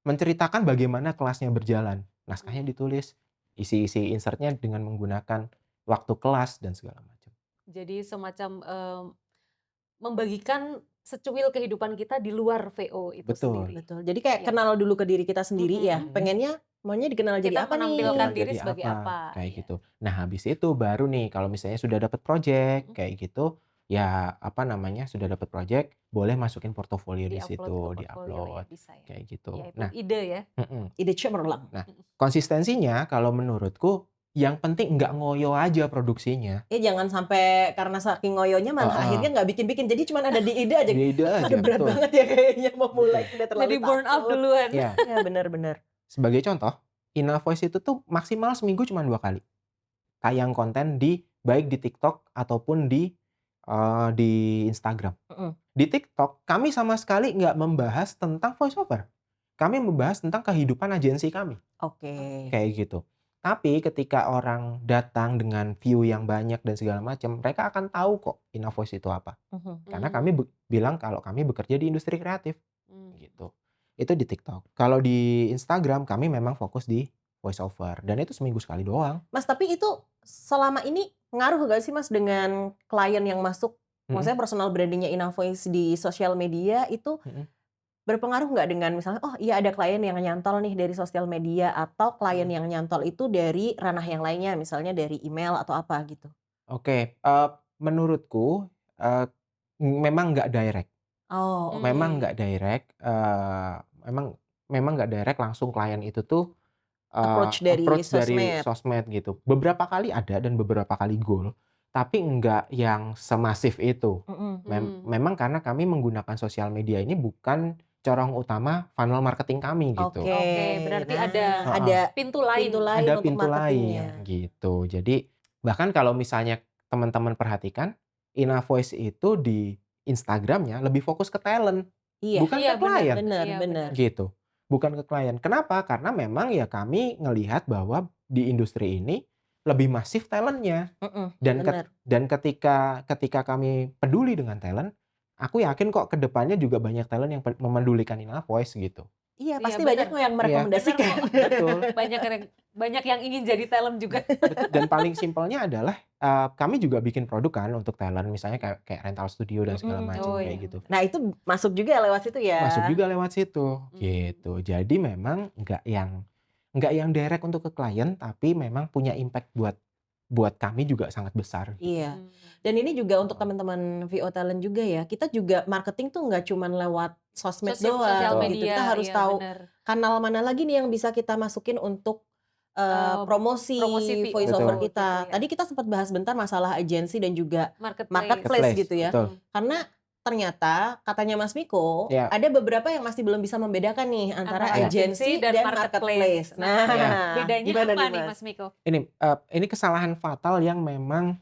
Menceritakan bagaimana kelasnya berjalan. Naskahnya ditulis, isi-isi insert-nya dengan menggunakan waktu kelas dan segala macam. Jadi semacam membagikan secuil kehidupan kita di luar VO itu Betul. sendiri. Betul. Jadi kayak Iya. kenal dulu ke diri kita sendiri ya. Mhm. Pengennya maunya dikenal jadi Kita apa menampilkan nih? diri Jadi sebagai apa, kayak iya. gitu. Nah, habis itu baru nih kalau misalnya sudah dapat project kayak gitu, ya apa namanya, sudah dapat project, boleh masukin portofolio di Di-upload situ, ke portfolio ya, di-upload bisa ya. kayak gitu. Ya itu Nah, ide ya. Ide cemerlang. nah, konsistensinya kalau menurutku yang penting nggak ngoyo aja produksinya. Ya jangan sampai karena saking ngoyonya malah Heeh. akhirnya nggak bikin-bikin. Jadi cuma ada di ide aja. Di ide aja, Aduh berat betul. banget ya kayaknya mau mulai udah terlalu Jadi burn out takut. duluan. Iya. Ya benar-benar. Sebagai contoh, Inavoice itu tuh maksimal seminggu cuma 2 kali tayang konten baik di TikTok ataupun di Instagram. Mhm. Di TikTok kami sama sekali nggak membahas tentang voice over. Kami membahas tentang kehidupan agensi kami, Oke. kayak gitu. Tapi ketika orang datang dengan view yang banyak dan segala macam, mereka akan tahu kok Inavoice itu apa. Mhm. Karena kami bilang kalau kami bekerja di industri kreatif. Gitu. Itu di TikTok. Kalau di Instagram kami memang fokus di voice over dan itu seminggu sekali doang. Mas tapi itu selama ini ngaruh gak sih Mas dengan klien yang masuk? Maksudnya personal brandingnya Inavoice di sosial media itu berpengaruh nggak dengan misalnya, oh iya ada klien yang nyantol nih dari sosial media atau klien yang nyantol itu dari ranah yang lainnya, misalnya dari email atau apa gitu? Oke, menurutku, memang nggak direct. Oh, Memang nggak direct, memang nggak direct langsung klien itu tuh, approach dari approach dari sosmed. sosmed gitu. Beberapa kali ada dan beberapa kali goal, tapi nggak yang semasif itu. Memang karena kami menggunakan sosial media ini bukan corong utama funnel marketing kami gitu. Oke, berarti nah, ada pintu lain. lain Ada untuk pintu marketingnya. lain gitu. Jadi bahkan kalau misalnya teman-teman perhatikan, Inavoice itu di Instagramnya lebih fokus ke talent, Iya, bukan Iya, ke klien, benar, Iya, benar. gitu. Bukan ke klien. Kenapa? Karena memang ya kami ngelihat bahwa di industri ini lebih masif talent-nya. Benar. Dan ketika ketika kami peduli dengan talent, aku yakin kok ke depannya juga banyak talent yang memedulikan Inavoice gitu. Iya, Iya, pasti banyak benar. kok yang Iya. Benar merekomendasikan. kok. Betul. Banyak yang ingin jadi talent juga. Dan paling simpelnya adalah kami juga bikin produk kan untuk talent, misalnya kayak rental studio dan segala macam Oh kayak iya. gitu. Nah, itu masuk juga lewat situ ya. Masuk juga lewat situ, Hmm. gitu. Jadi memang nggak yang direct untuk ke klien, tapi memang punya impact buat kami juga sangat besar gitu. Iya. Dan ini juga untuk teman-teman VO Talent juga ya. Kita juga marketing tuh nggak cuman lewat sosmed Sosial doang Betul. gitu. media, Kita harus iya tahu benar. kanal mana lagi nih yang bisa kita masukin untuk promosi Promosi voice over Betul. kita. gitu ya. Tadi kita sempat bahas bentar masalah agensi dan juga Marketplace. marketplace gitu ya. Betul. Karena ternyata katanya Mas Miko, Ya. ada beberapa yang masih belum bisa membedakan nih antara Antara agensi agensi dan dan marketplace. marketplace. Nah, Ya. bedanya gimana apa nih, nih Mas? Mas Miko? Ini kesalahan fatal yang memang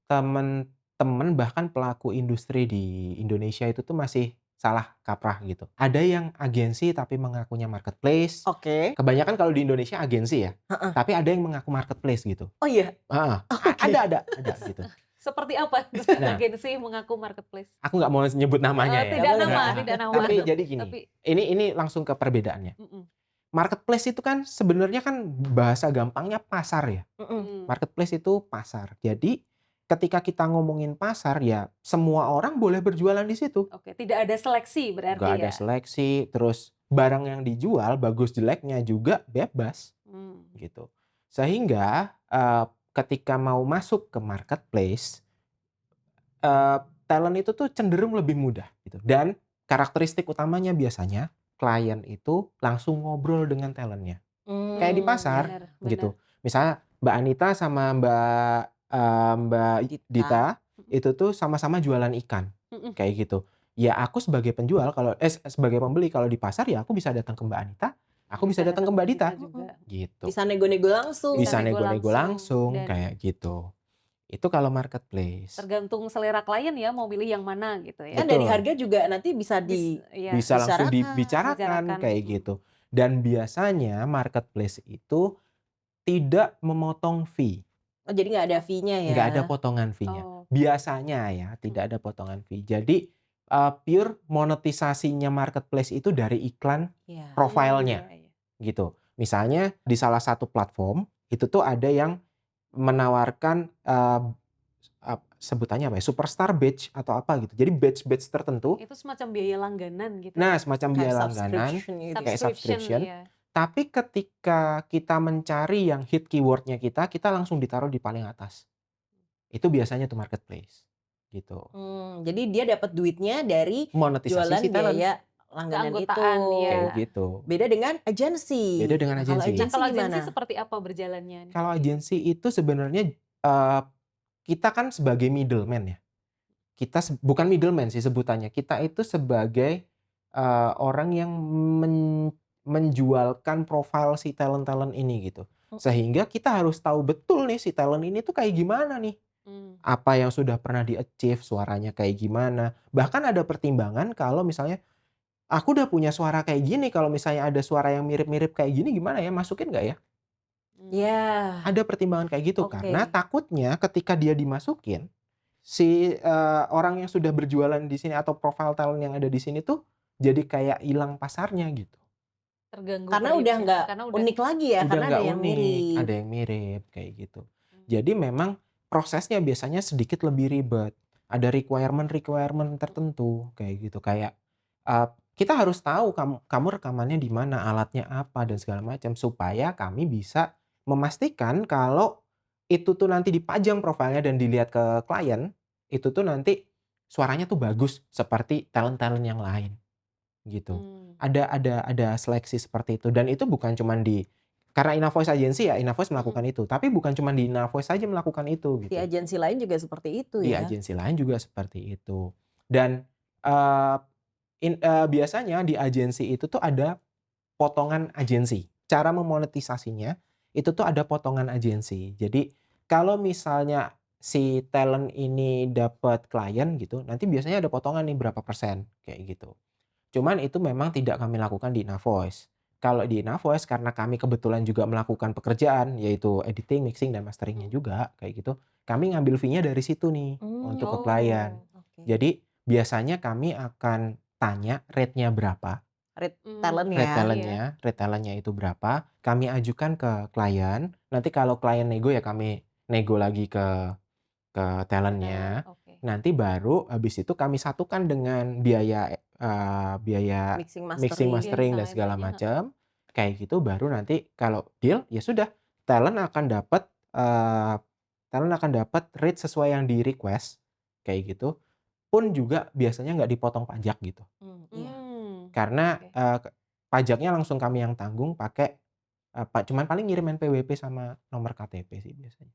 teman-teman bahkan pelaku industri di Indonesia itu tuh masih salah kaprah gitu. Ada yang agensi tapi mengakunya marketplace. Oke. Kebanyakan kalau di Indonesia agensi ya, Heeh. tapi ada yang mengaku marketplace gitu. Oh iya. Heeh. Oke. Ada gitu. Seperti apa Nah. agensi mengaku marketplace? Aku nggak mau nyebut namanya ya. Tidak boleh. nama, Nah, tidak nama. Tapi jadi gini, Tapi- ini langsung ke perbedaannya. Mm-mm. Marketplace itu kan sebenarnya kan bahasa gampangnya pasar ya. Mm. Marketplace itu pasar. Jadi ketika kita ngomongin pasar ya semua orang boleh berjualan di situ. Oke, tidak ada seleksi berarti Nggak ya. ada seleksi, terus barang yang dijual bagus jeleknya juga bebas gitu. Sehingga ketika mau masuk ke marketplace, talent itu tuh cenderung lebih mudah gitu. Dan karakteristik utamanya biasanya klien itu langsung ngobrol dengan talentnya. Kayak di pasar Benar, gitu. Misalnya Mbak Anita sama Mbak Dita itu tuh sama-sama jualan ikan. Kayak gitu. Ya aku sebagai penjual sebagai pembeli kalau di pasar ya aku bisa datang ke Mbak Anita, aku bisa datang ke Mbak Dita. juga. Gitu. Bisa nego-nego langsung. Bisa nego nego-nego langsung dan- kayak gitu. Itu kalau marketplace. Tergantung selera klien ya mau pilih yang mana gitu ya. Kan Betul. dari harga juga nanti bisa Iya. Bisa langsung dibicarakan. dibicarakan kayak gitu. Dan biasanya marketplace itu tidak memotong fee. Oh, jadi nggak ada fee-nya ya? Nggak ada potongan fee-nya. Oh. Biasanya ya tidak ada potongan fee. Jadi pure monetisasinya marketplace itu dari iklan Iya. profilnya Iya. gitu. Misalnya di salah satu platform itu tuh ada yang menawarkan sebutannya apa ya, superstar badge atau apa gitu. Jadi badge tertentu. Itu semacam biaya langganan gitu. Nah, semacam biaya Kayak langganan, subscription gitu. kayak subscription. Iya. Tapi ketika kita mencari yang hit keywordnya kita langsung ditaruh di paling atas. Itu biasanya tuh marketplace gitu. Jadi dia dapat duitnya dari Monetisasi jualan si talent biaya langganan itu. Keanggotaan, iya. kayak gitu. Beda dengan agensi. Beda dengan Nah, kalau agensi. Nah, kalau agensi gimana? seperti apa berjalannya? Kalau agensi itu sebenarnya kita kan sebagai middleman ya. Kita bukan middleman sih sebutannya. Kita itu sebagai orang yang menjualkan profil si talent-talent ini gitu. Sehingga kita harus tahu betul nih si talent ini tuh kayak gimana nih. Apa yang sudah pernah di-achieve, suaranya kayak gimana. Bahkan ada pertimbangan kalau misalnya aku udah punya suara kayak gini, kalau misalnya ada suara yang mirip-mirip kayak gini gimana ya, masukin nggak ya? Ya. Ada pertimbangan kayak gitu. Oke. Karena takutnya ketika dia dimasukin, si orang yang sudah berjualan di sini atau profil talent yang ada di sini tuh jadi kayak hilang pasarnya gitu. Terganggu Karena udah prinsipnya. nggak Karena udah unik lagi ya, Udah karena nggak ada yang unik, mirip. ada yang mirip kayak gitu. Jadi memang prosesnya biasanya sedikit lebih ribet. Ada requirement tertentu kayak gitu. Kayak kita harus tahu kamu rekamannya di mana, alatnya apa dan segala macam supaya kami bisa memastikan kalau itu tuh nanti dipajang profilnya dan dilihat ke klien, itu tuh nanti suaranya tuh bagus seperti talent-talent yang lain gitu. Ada seleksi seperti itu dan itu bukan cuman karena Inavoice Agency ya, Inavoice melakukan itu. Tapi bukan cuma di Inavoice saja melakukan itu gitu. Di agensi lain juga seperti itu Di ya. agensi lain juga seperti itu. Dan biasanya di agensi itu tuh ada potongan agensi. Cara memonetisasinya itu tuh ada potongan agensi. Jadi kalau misalnya si talent ini dapat klien gitu, nanti biasanya ada potongan nih berapa persen kayak gitu. Cuman itu memang tidak kami lakukan di Inavoice. Kalau di Inavoice karena kami kebetulan juga melakukan pekerjaan yaitu editing, mixing, dan masteringnya juga kayak gitu, kami ngambil fee-nya dari situ nih untuk ke klien. Oke. Jadi biasanya kami akan tanya rate-nya berapa, Rate talent rate ya. talent-nya itu berapa, kami ajukan ke klien. Nanti kalau klien nego ya kami nego lagi ke talent-nya. Oke. Nanti baru habis itu kami satukan dengan biaya biaya Mixing mixing, mastering. mastering, dan Sama segala itunya, macam. Kayak gitu baru nanti kalau deal ya sudah talent akan dapat rate sesuai yang di-request kayak gitu. Pun juga biasanya nggak dipotong pajak gitu. Iya. Karena Oke. pajaknya langsung kami yang tanggung pakai cuman paling ngirim NPWP sama nomor KTP sih biasanya.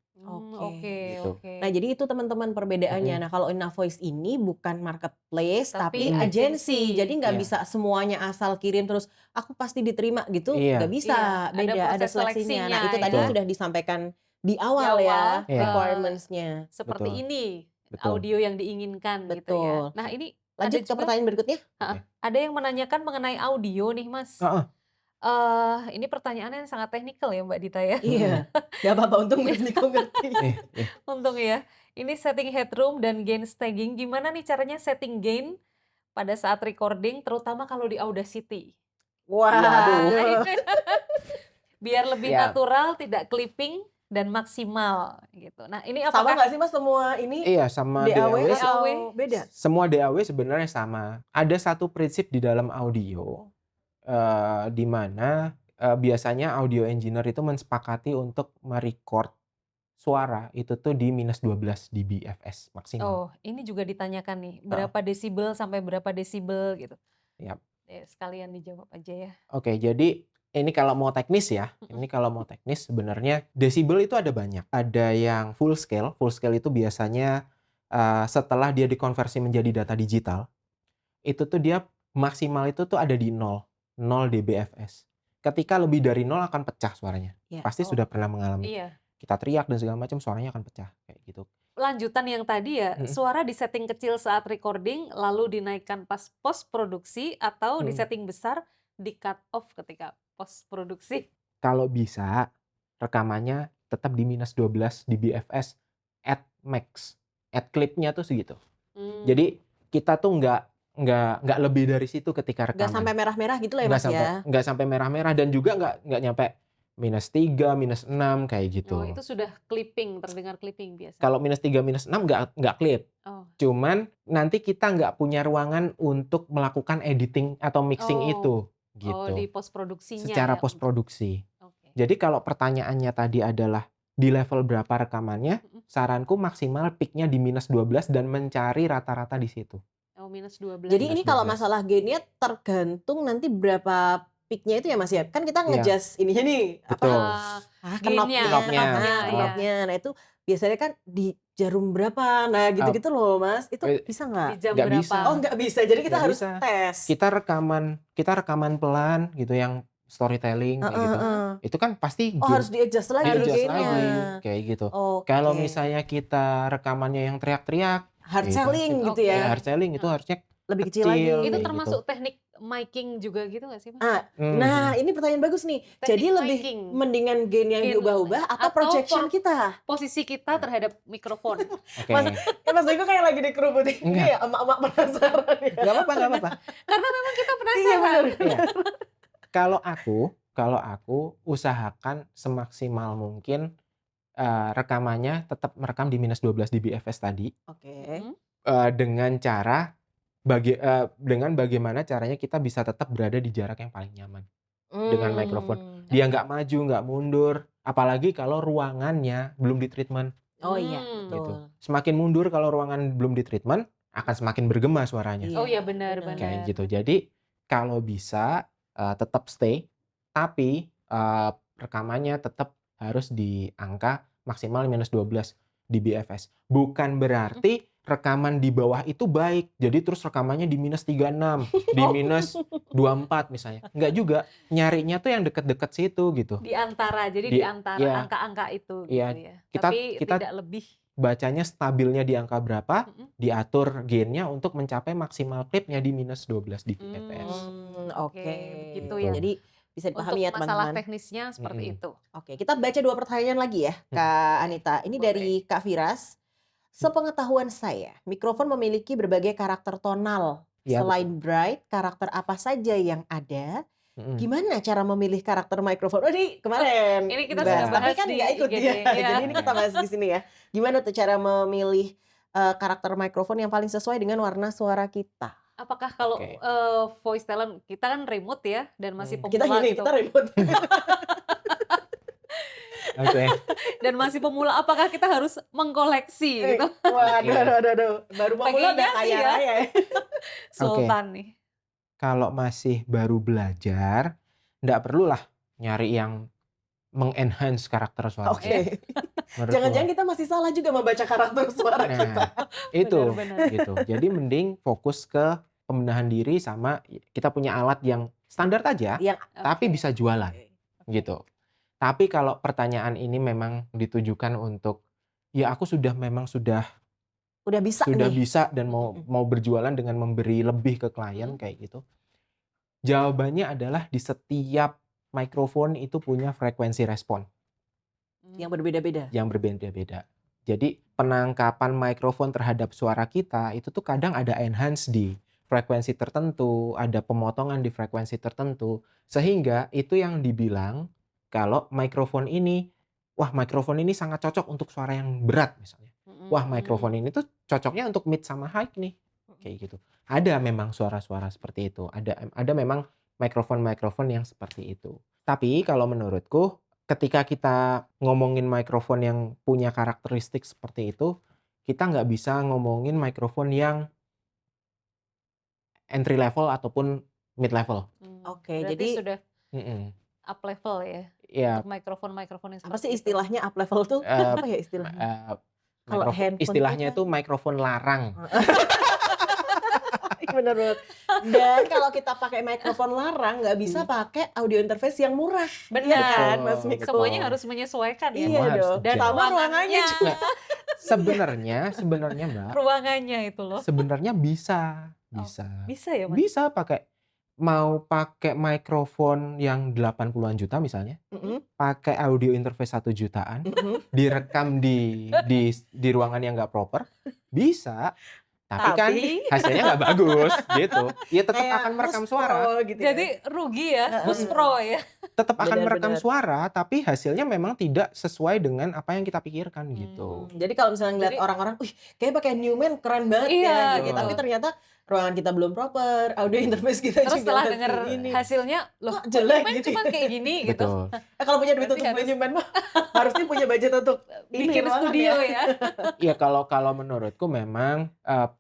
Oke. Gitu. Oke. Nah, jadi itu teman-teman perbedaannya. Mhm. Nah, kalau Inavoice ini bukan marketplace tapi Tapi agensi. agensi. Jadi nggak Iya. bisa semuanya asal kirim terus aku pasti diterima gitu, Iya. nggak bisa. Iya, ada Beda, ada proses seleksinya. Nah, itu seleksinya tadi Betul. sudah disampaikan di Di awal ya, Iya. requirements-nya. seperti Betul. ini Betul. audio yang diinginkan gitu ya. Betul. Nah, ini Lanjut ada ke juga pertanyaan berikutnya. heeh, ada yang menanyakan mengenai audio nih, Mas. Heeh. Ini pertanyaannya sangat teknikal ya, Mbak Dita ya. Iya. Nggak apa-apa, untung Mas Niko ngerti. Iya. Untung ya. Ini setting headroom dan gain staging. Gimana nih caranya setting gain pada saat recording, terutama kalau di Audacity? Waduh. Biar lebih Ya. natural, tidak clipping dan maksimal gitu. Nah, ini Sama apakah nggak sih Mas semua ini Iya, sama DAW DAW atau DAW? beda? semua DAW sebenarnya sama. Ada satu prinsip di dalam audio di mana biasanya audio engineer itu mensepakati untuk merecord suara itu tuh di -12 dBFS maksimal. Oh, ini juga ditanyakan nih, Heeh. berapa desibel sampai berapa desibel gitu. Yap. Sekalian dijawab aja ya. Oke, jadi ini kalau mau teknis ya, sebenarnya desibel itu ada banyak. Ada yang full scale itu biasanya setelah dia dikonversi menjadi data digital, itu tuh dia maksimal itu tuh ada di 0 dBFS. Ketika lebih dari 0 akan pecah suaranya. Ya. Pasti sudah pernah mengalami. Iya. Kita teriak dan segala macam suaranya akan pecah kayak gitu. Lanjutan yang tadi ya, Mhm. suara di setting kecil saat recording, lalu dinaikkan pas post produksi atau di setting besar di cut off ketika post produksi. Kalau bisa rekamannya tetap di -12 dBFS at max. At clip-nya tuh segitu. Jadi kita tuh nggak lebih dari situ ketika Nggak rekaman. sampai merah-merah gitu lah ya Nggak Mas sampai ya? nggak sampai merah-merah dan juga nggak nyampe -3, -6 kayak gitu. Oh, itu sudah clipping, terdengar clipping biasa. Kalau -3, -6 nggak clip. Oh. Cuman nanti kita nggak punya ruangan untuk melakukan editing atau mixing itu gitu. Oh, di post produksinya Secara ya. post produksi. Oke. Jadi kalau pertanyaannya tadi adalah di level berapa rekamannya, saranku maksimal peak-nya di -12 dan mencari rata-rata di situ. Oh, -12. Jadi ini kalau -12. masalah gain-nya tergantung nanti berapa peak-nya itu ya Mas ya? Kan kita Iya. nge-adjust ininya nih, Betul. Gain-nya, knobnya. Nah itu biasanya kan di jarum berapa, nah gitu-gitu loh Mas. Itu bisa Di nggak? jam Nggak berapa? bisa. Oh nggak bisa, jadi kita Nggak harus bisa. tes. Kita rekaman pelan gitu yang storytelling kayak gitu. Itu kan pasti Oh harus di-adjust lagi di-adjust gain-nya. lagi kayak gitu. Oke. Kalau misalnya kita rekamannya yang teriak-teriak, hard gitu. selling gitu Oke. ya. Hard selling itu harusnya Lebih kecil kecil, lagi. Itu kayak termasuk teknik miking juga gitu nggak sih, Mas? Nah ini pertanyaan bagus nih. Teknik Jadi lebih miking. mendingan gain yang Gain diubah-ubah atau atau projection kita? Posisi kita terhadap mikrofon. Oke. Mas Niko kayak lagi dikerubutin ini Enggak. ya, emak-emak penasaran ya. Nggak apa-apa. Karena memang kita Iya penasaran. benar. Iya. Kalau aku usahakan semaksimal mungkin rekamannya tetap merekam di -12 dBFS tadi Oke. dengan cara dengan bagaimana caranya kita bisa tetap berada di jarak yang paling nyaman dengan mikrofon. Dia nggak maju, nggak mundur, apalagi kalau ruangannya belum ditreatment Oh iya, gitu. betul. Semakin mundur kalau ruangan belum ditreatment akan semakin bergema suaranya. Iya, Oh iya benar. Kayak gitu. Jadi kalau bisa tetap stay, tapi rekamannya tetap harus di angka maksimal -12 dBFS. Bukan berarti rekaman di bawah itu baik. Jadi terus rekamannya di -36, di -24 misalnya. Enggak juga. Nyarinya tuh yang deket-deket situ gitu. Di antara, jadi di antara Iya. angka-angka itu gitu Iya. ya. Kita- Tapi kita- tidak lebih. bacanya stabilnya di angka berapa, Mm-mm. diatur gainnya untuk mencapai maksimal clipnya di minus 12 dBFS. Oke. begitu ya. Jadi bisa Untuk dipahami ya masalah teman-teman. teknisnya seperti itu. Oke, kita baca 2 pertanyaan lagi ya, Kak Anita. Ini boleh. dari Kak Firas. Sepengetahuan saya, mikrofon memiliki berbagai karakter tonal. Iya, Selain bright, karakter apa saja yang ada? Gimana cara memilih karakter mikrofon? Oh, ini kemarin Ini kita dibahas, sudah bahas tapi kan di nggak ikut IGD, dia. ya. Jadi ini kita bahas di sini ya. Gimana tuh cara memilih karakter mikrofon yang paling sesuai dengan warna suara kita? Apakah kalau Oke. voice talent kita kan remote ya dan masih Kita pemula gini, gitu. kita ribut. Oke. Dan masih pemula, apakah kita harus mengkoleksi gitu? Waduh. Baru pemula udah Pengennya sih kaya ya. raya ya. Sultan nih. Kalau masih baru belajar, nggak perlulah nyari yang mengenhance karakter suara. Oke. Menurutku. Jangan-jangan kita masih salah juga membaca karakter suara kita. Nah, itu Benar-benar. gitu. Jadi mending fokus ke pembenahan diri sama kita punya alat yang standar aja, Yang tapi bisa jualan gitu. Tapi kalau pertanyaan ini memang ditujukan untuk ya aku memang sudah udah bisa nih. bisa dan mau berjualan dengan memberi lebih ke klien kayak gitu. Jawabannya adalah di setiap mikrofon itu punya frekuensi respon Yang berbeda-beda. yang berbeda-beda. Jadi penangkapan mikrofon terhadap suara kita itu tuh kadang ada enhance di frekuensi tertentu, ada pemotongan di frekuensi tertentu, sehingga itu yang dibilang kalau mikrofon ini sangat cocok untuk suara yang berat misalnya. Wah, mikrofon ini tuh cocoknya untuk mid sama high nih. Kayak gitu. Ada memang suara-suara seperti itu. Ada memang mikrofon-mikrofon yang seperti itu. Tapi kalau menurutku ketika kita ngomongin mikrofon yang punya karakteristik seperti itu, kita nggak bisa ngomongin mikrofon yang entry level ataupun mid level. Oke, Berarti jadi sudah Mm-mm. up level ya Ya, untuk mikrofon-mikrofon yang apa sih seperti itu. istilahnya up level tuh? Apa ya istilahnya? Kalau handphone istilahnya tuh itu mikrofon larang. Bener-bener. Dan kalau kita pakai mikrofon larang nggak bisa pakai audio interface yang murah. Benar. Iya kan, Betul, Mas Miko? Semuanya harus menyesuaikan ya. Iya Semua harus dong. dijaga. Dan sama ruangannya juga. Sebenarnya Mbak, Ruangannya itu loh. sebenarnya bisa. Bisa ya, Mas? Bisa mau pakai mikrofon yang 80-an juta misalnya, pakai audio interface 1 jutaan, direkam di ruangan yang nggak proper, bisa. Tapi kan hasilnya nggak bagus gitu. Ya tetap Kayak akan merekam Bus suara. Pro gitu ya. Jadi rugi ya, Bus Pro ya. Tetap akan merekam Benar-benar. suara, tapi hasilnya memang tidak sesuai dengan apa yang kita pikirkan gitu. Jadi kalau misalnya ngeliat Jadi- orang-orang, wih kayak pakai Newman keren banget Iya, ya. Gitu. gitu. Tapi ternyata ruangan kita belum proper, audio interface kita Terus juga setelah masih denger ini. hasilnya, loh Kok jelek Newman gitu cuma ya? kayak gini gitu. Betul. Kalau punya duit Berarti untuk beli Newman mah harusnya punya budget untuk Bikin ruangan studio ya. Ya kalau menurutku memang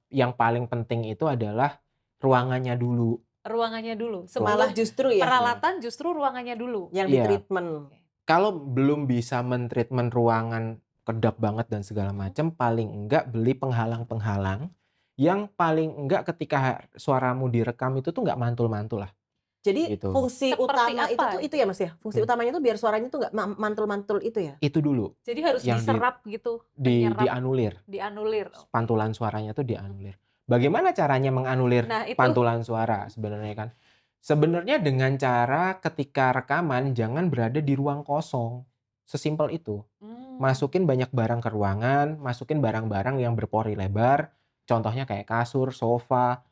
yang paling penting itu adalah ruangannya dulu. Ruangannya dulu. Malah Sebelum justru ya peralatan justru ruangannya dulu. yang Iya. di treatment. Kalau belum bisa men-treatment ruangan kedap banget dan segala macam, paling enggak beli penghalang-penghalang yang paling enggak ketika suaramu direkam itu tuh nggak mantul-mantul lah. Jadi Gitu. fungsi Seperti utama itu apa? tuh itu ya Mas ya. Fungsi utamanya tuh biar suaranya tuh nggak mantul-mantul itu ya. Itu dulu Jadi harus Yang diserap gitu. dianulir. Dianulir. Pantulan suaranya tuh dianulir. Bagaimana caranya menganulir Nah, itu. pantulan suara sebenarnya kan? Sebenarnya dengan cara ketika rekaman jangan berada di ruang kosong. Sesimpel itu. Masukin banyak barang ke ruangan, masukin barang-barang yang berpori lebar. Contohnya kayak kasur, sofa,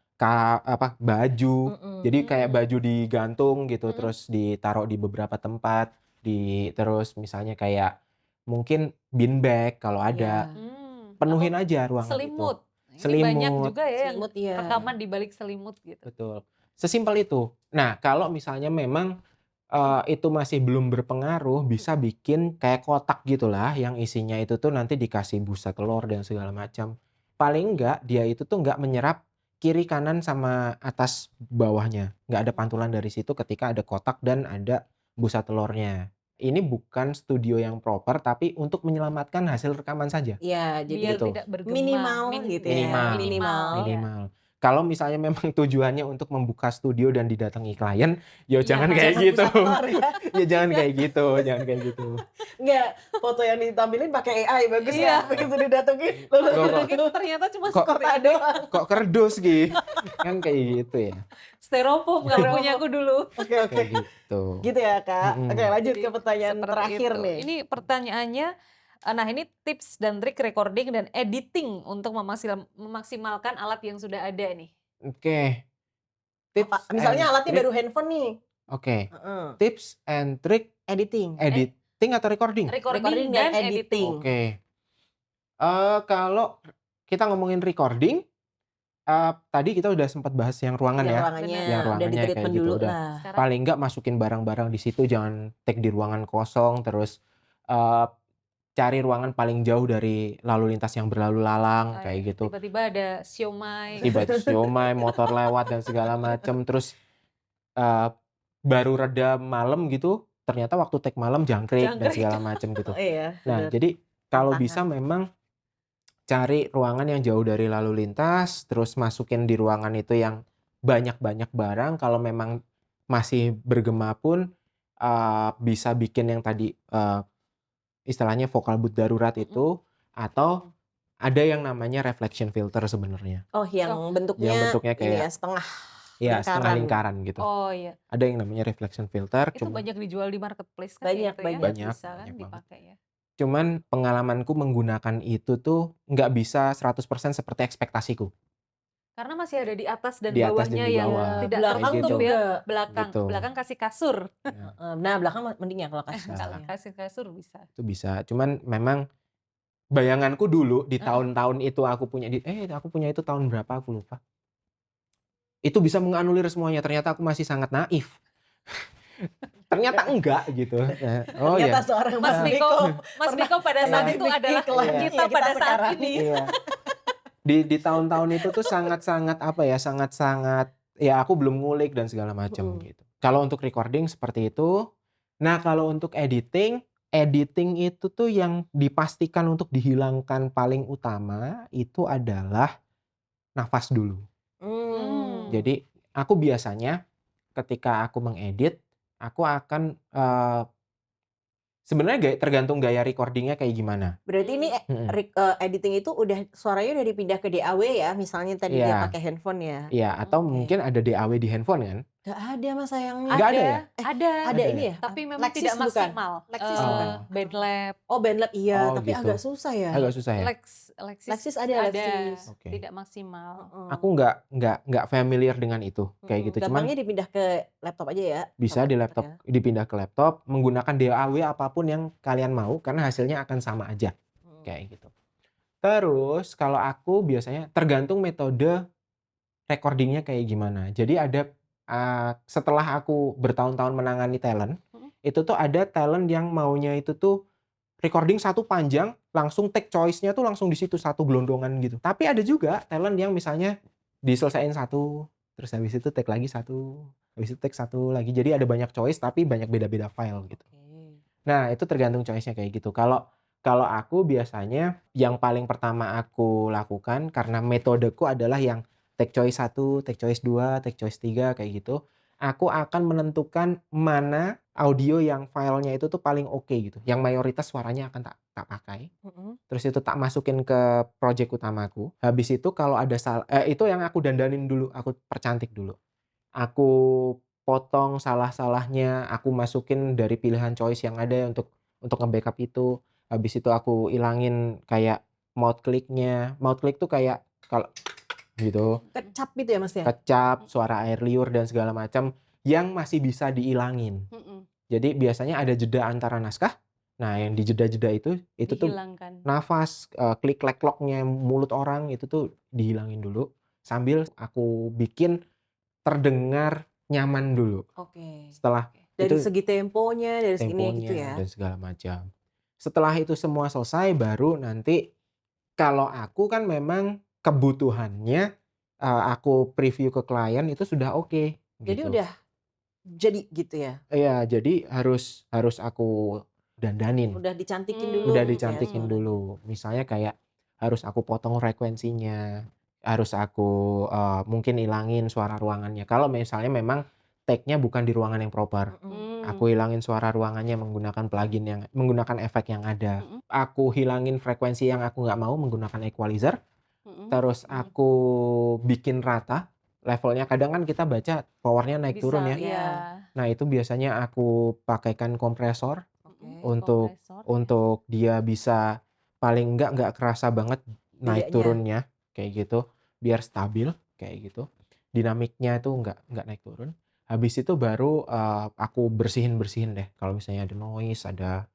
baju. Jadi kayak baju digantung gitu, terus ditaruh di beberapa tempat. Terus misalnya kayak mungkin bin bag kalau ada. Penuhin aja ruangan Selimut. itu. Ini Selimut. banyak juga ya yang Selimut ya. rekaman di balik selimut gitu. Betul. Sesimpel itu. Nah, kalau misalnya memang itu masih belum berpengaruh, bisa bikin kayak kotak gitulah yang isinya itu tuh nanti dikasih busa telur dan segala macam. Paling enggak dia itu tuh enggak menyerap kiri kanan sama atas bawahnya. Enggak ada pantulan dari situ ketika ada kotak dan ada busa telurnya. Ini bukan studio yang proper tapi untuk menyelamatkan hasil rekaman saja. Iya, jadi Biar gitu. tidak bergema. minimal gitu ya. Minimal. Minimal. Minimal. Kalau misalnya memang tujuannya untuk membuka studio dan didatangi klien, ya jangan kayak Jangan gitu. bisa keluar ya. Ya jangan kayak gitu. Enggak, foto yang ditampilin pakai AI bagus Iya. kan. Begitu didatengin, Ternyata cuma Kok- seperti kota ini. doang. Kok kerdus gitu? Kan kayak gitu ya. Styrofoam kalau Styrofoam. punya aku dulu. Oke, oke. Kayak gitu. Gitu ya, Kak. Mm-mm. Oke, lanjut Jadi ke pertanyaan seperti terakhir itu. nih. Ini pertanyaannya, nah ini tips dan trik recording dan editing untuk memaksimalkan alat yang sudah ada nih. Oke. Tips Apa? Misalnya and alatnya trick. baru handphone nih. Oke. Heeh. Tips and trick Editing. editing atau recording? Recording dan editing. Oke. Kalau kita ngomongin recording, tadi kita udah sempat bahas yang ruangan Yang ya. ruangannya, Benar. Yang udah ruangannya di kayak treatment gitu, dulu udah. lah. Sekarang Paling nggak masukin barang-barang di situ, jangan take di ruangan kosong, terus cari ruangan paling jauh dari lalu lintas yang berlalu lalang kayak gitu. tiba-tiba ada siomay. Tiba-tiba siomay, motor lewat dan segala macem. Terus baru reda malam gitu, ternyata waktu take malam jangkrik dan segala macem gitu. Oh iya. Nah, bener. jadi kalau Tantangan. bisa memang cari ruangan yang jauh dari lalu lintas, terus masukin di ruangan itu yang banyak-banyak barang. Kalau memang masih bergema pun bisa bikin yang tadi istilahnya vocal booth darurat itu, atau ada yang namanya reflection filter sebenarnya. Oh, yang bentuknya, Yang bentuknya ini kayak ya, setengah setengah lingkaran. lingkaran gitu. Oh iya. Ada yang namanya reflection filter. Itu banyak dijual di marketplace kan? Banyak, ya, itu ya? banyak. Bisa kan Banyak banget. dipakai ya. Cuman pengalamanku menggunakan itu tuh nggak bisa 100% seperti ekspektasiku. Karena masih ada di atas dan Di atas dan bawahnya di yang bawah. tidak Belakang Kayak tertutup gitu. ya. juga. Belakang, Gitu. belakang kasih kasur. Ya, Nah, belakang mending ya kalau kasih. Kalau kasih kasur bisa. itu bisa. Cuman memang bayanganku dulu di Ah. tahun-tahun itu aku punya itu tahun berapa aku lupa. Itu bisa menganulir semuanya. Ternyata aku masih sangat naif. Ternyata enggak gitu. Oh Ternyata ya. seorang Mas Miko pada saat Iya. itu adalah Iya. kita Iya, pada kita saat sekarang. ini. Iya. Di tahun-tahun itu tuh sangat-sangat sangat-sangat ya aku belum ngulik dan segala macam gitu. Kalau untuk recording seperti itu. Nah, kalau untuk editing itu tuh yang dipastikan untuk dihilangkan paling utama itu adalah nafas dulu. Jadi aku biasanya ketika aku mengedit, aku akan sebenarnya tergantung gaya recordingnya kayak gimana. Berarti ini editing itu suaranya udah dipindah ke DAW ya, misalnya tadi dia Iya. pakai handphone ya. Iya, atau Oke. mungkin ada DAW di handphone kan? Gak ada mas sayangnya. Nggak ada ya? Ada. Ada Ada ini ya? ya? Tapi memang Lexis tidak bukan? maksimal. Lexis bukan? Bandlab, Oh, Bandlab iya, Oh, tapi gitu. agak susah ya. Agak susah ya? Lexis ada, Lexis. Oke. Tidak maksimal. Aku nggak familiar dengan itu kayak gitu. Cuman Gampangnya dipindah ke laptop aja ya. bisa di Komputer laptop ya. dipindah ke laptop menggunakan DAW apapun yang kalian mau karena hasilnya akan sama aja kayak gitu. Terus kalau aku biasanya tergantung metode recordingnya kayak gimana. Jadi ada setelah aku bertahun-tahun menangani talent, itu tuh ada talent yang maunya itu tuh recording satu panjang, langsung take choice-nya tuh langsung di situ satu gelondongan gitu. Tapi ada juga talent yang misalnya diselesain satu, terus habis itu take lagi satu, habis itu take satu lagi. Jadi ada banyak choice tapi banyak beda-beda file gitu. Nah, itu tergantung choice-nya kayak gitu. Kalau aku biasanya yang paling pertama aku lakukan karena metodeku adalah yang take choice 1, take choice 2, take choice 3 kayak gitu. Aku akan menentukan mana audio yang filenya itu tuh paling oke gitu. Yang mayoritas suaranya akan tak pakai. Terus itu tak masukin ke project utamaku. Habis itu kalau ada itu yang aku dandanin dulu, aku percantik dulu. Aku potong salah-salahnya, aku masukin dari pilihan choice yang ada untuk nge-backup itu. Habis itu aku ilangin kayak mouth click-nya. Mouth click tuh kayak kalau gitu. Kecap gitu ya mas ya? Kecap, suara air liur dan segala macam yang masih bisa diilangin. Jadi biasanya ada jeda antara naskah. Nah, yang di jeda-jeda itu tuh nafas, klik klek-kloknya mulut orang itu tuh dihilangin dulu sambil aku bikin terdengar nyaman dulu. Oke. Setelah Dari itu segi temponya, dari segi ini gitu ya. dan segala macam. Setelah itu semua selesai baru nanti kalau aku kan memang kebutuhannya aku preview ke klien itu sudah oke. Jadi gitu. udah jadi gitu ya. Iya, jadi harus aku dandanin. Udah dicantikin dulu. Udah gitu ya dicantikin suaranya. dulu. Misalnya kayak harus aku potong frekuensinya. harus aku mungkin ilangin suara ruangannya. Kalau misalnya memang take-nya bukan di ruangan yang proper. Aku hilangin suara ruangannya menggunakan efek yang ada. Aku hilangin frekuensi yang aku nggak mau menggunakan equalizer. Terus aku bikin rata levelnya. Kadang kan kita baca powernya naik turun ya. Iya. Nah itu biasanya aku pakaikan kompresor Oke. untuk dia bisa paling nggak kerasa banget naik Bedanya. turunnya kayak gitu, biar stabil kayak gitu. Dinamiknya itu nggak naik turun. Habis itu baru aku bersihin deh. Kalau misalnya ada noise, ada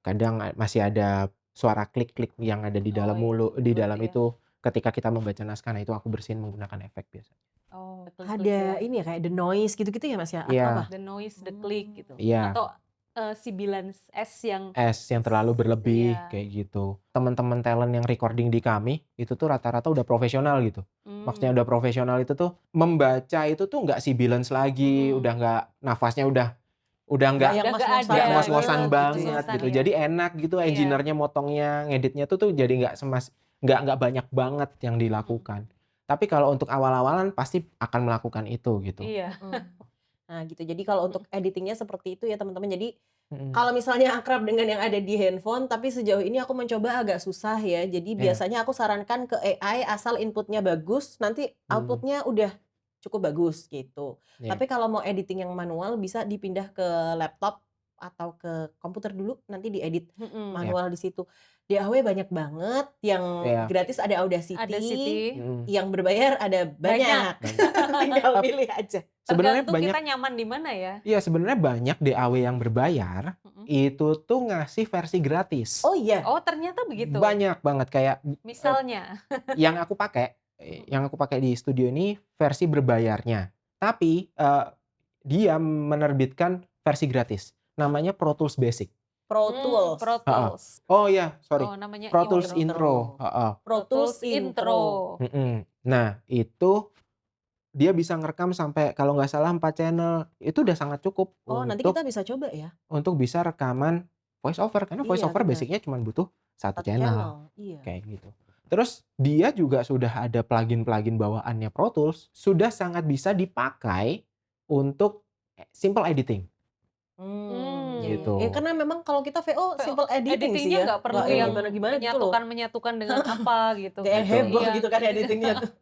kadang masih ada suara klik-klik yang ada di dalam di dalam ya. itu ketika kita membaca naskah. Nah itu aku bersihin menggunakan efek biasanya. Ada ini ya kayak the noise gitu-gitu ya Mas ya? Atau Iya. apa? The noise, the click gitu. Iya. Atau sibilan S yang Yang terlalu berlebih Iya. kayak gitu. Teman-teman talent yang recording di kami itu tuh rata-rata udah profesional gitu. Maksudnya udah profesional itu tuh membaca itu tuh nggak sibilance lagi, udah nggak nafasnya udah nggak yang ngos-ngosan nggak ada ngos-ngosan gitu, banget ngos-ngosan gitu. ya. Jadi enak gitu engineer-nya motongnya, ngeditnya tuh jadi nggak banyak banget yang dilakukan. Tapi kalau untuk awal-awalan pasti akan melakukan itu gitu. Iya. Nah gitu. Jadi kalau untuk editingnya seperti itu ya teman-teman. Jadi kalau misalnya akrab dengan yang ada di handphone, tapi sejauh ini aku mencoba agak susah ya. Jadi biasanya aku sarankan ke AI asal inputnya bagus, nanti outputnya udah cukup bagus gitu. Iya. Tapi kalau mau editing yang manual bisa dipindah ke laptop atau ke komputer dulu, nanti diedit manual di situ. DAW banyak banget, yang Iya. gratis ada Audacity, Audacity. yang berbayar ada banyak. Tinggal pilih aja. Sebenarnya Tergantung banyak kita nyaman di mana ya. Iya, sebenarnya banyak DAW yang berbayar itu tuh ngasih versi gratis. Oh iya. Oh ternyata begitu. Banyak banget kayak Misalnya. yang aku pakai di studio ini versi berbayarnya. Tapi dia menerbitkan versi gratis. Namanya Pro Tools Basic. Pro Tools. Pro Tools. Oh iya, sorry. Oh namanya Pro Tools Intro. Pro Tools Intro. Nah, itu dia bisa ngerekam sampai kalau nggak salah 4 channel. Itu udah sangat cukup Nanti kita bisa coba ya. untuk bisa rekaman voice over. Karena voice over basicnya cuma butuh 1 channel. Iya. Kayak gitu. Terus dia juga sudah ada plugin-plugin bawaannya Pro Tools. Sudah sangat bisa dipakai untuk simple editing. Gitu. Karena memang kalau kita VO simple editing sih editingnya ya. nggak perlu yang menyatukan dengan apa gitu. Kayak heboh gitu kan editingnya tuh.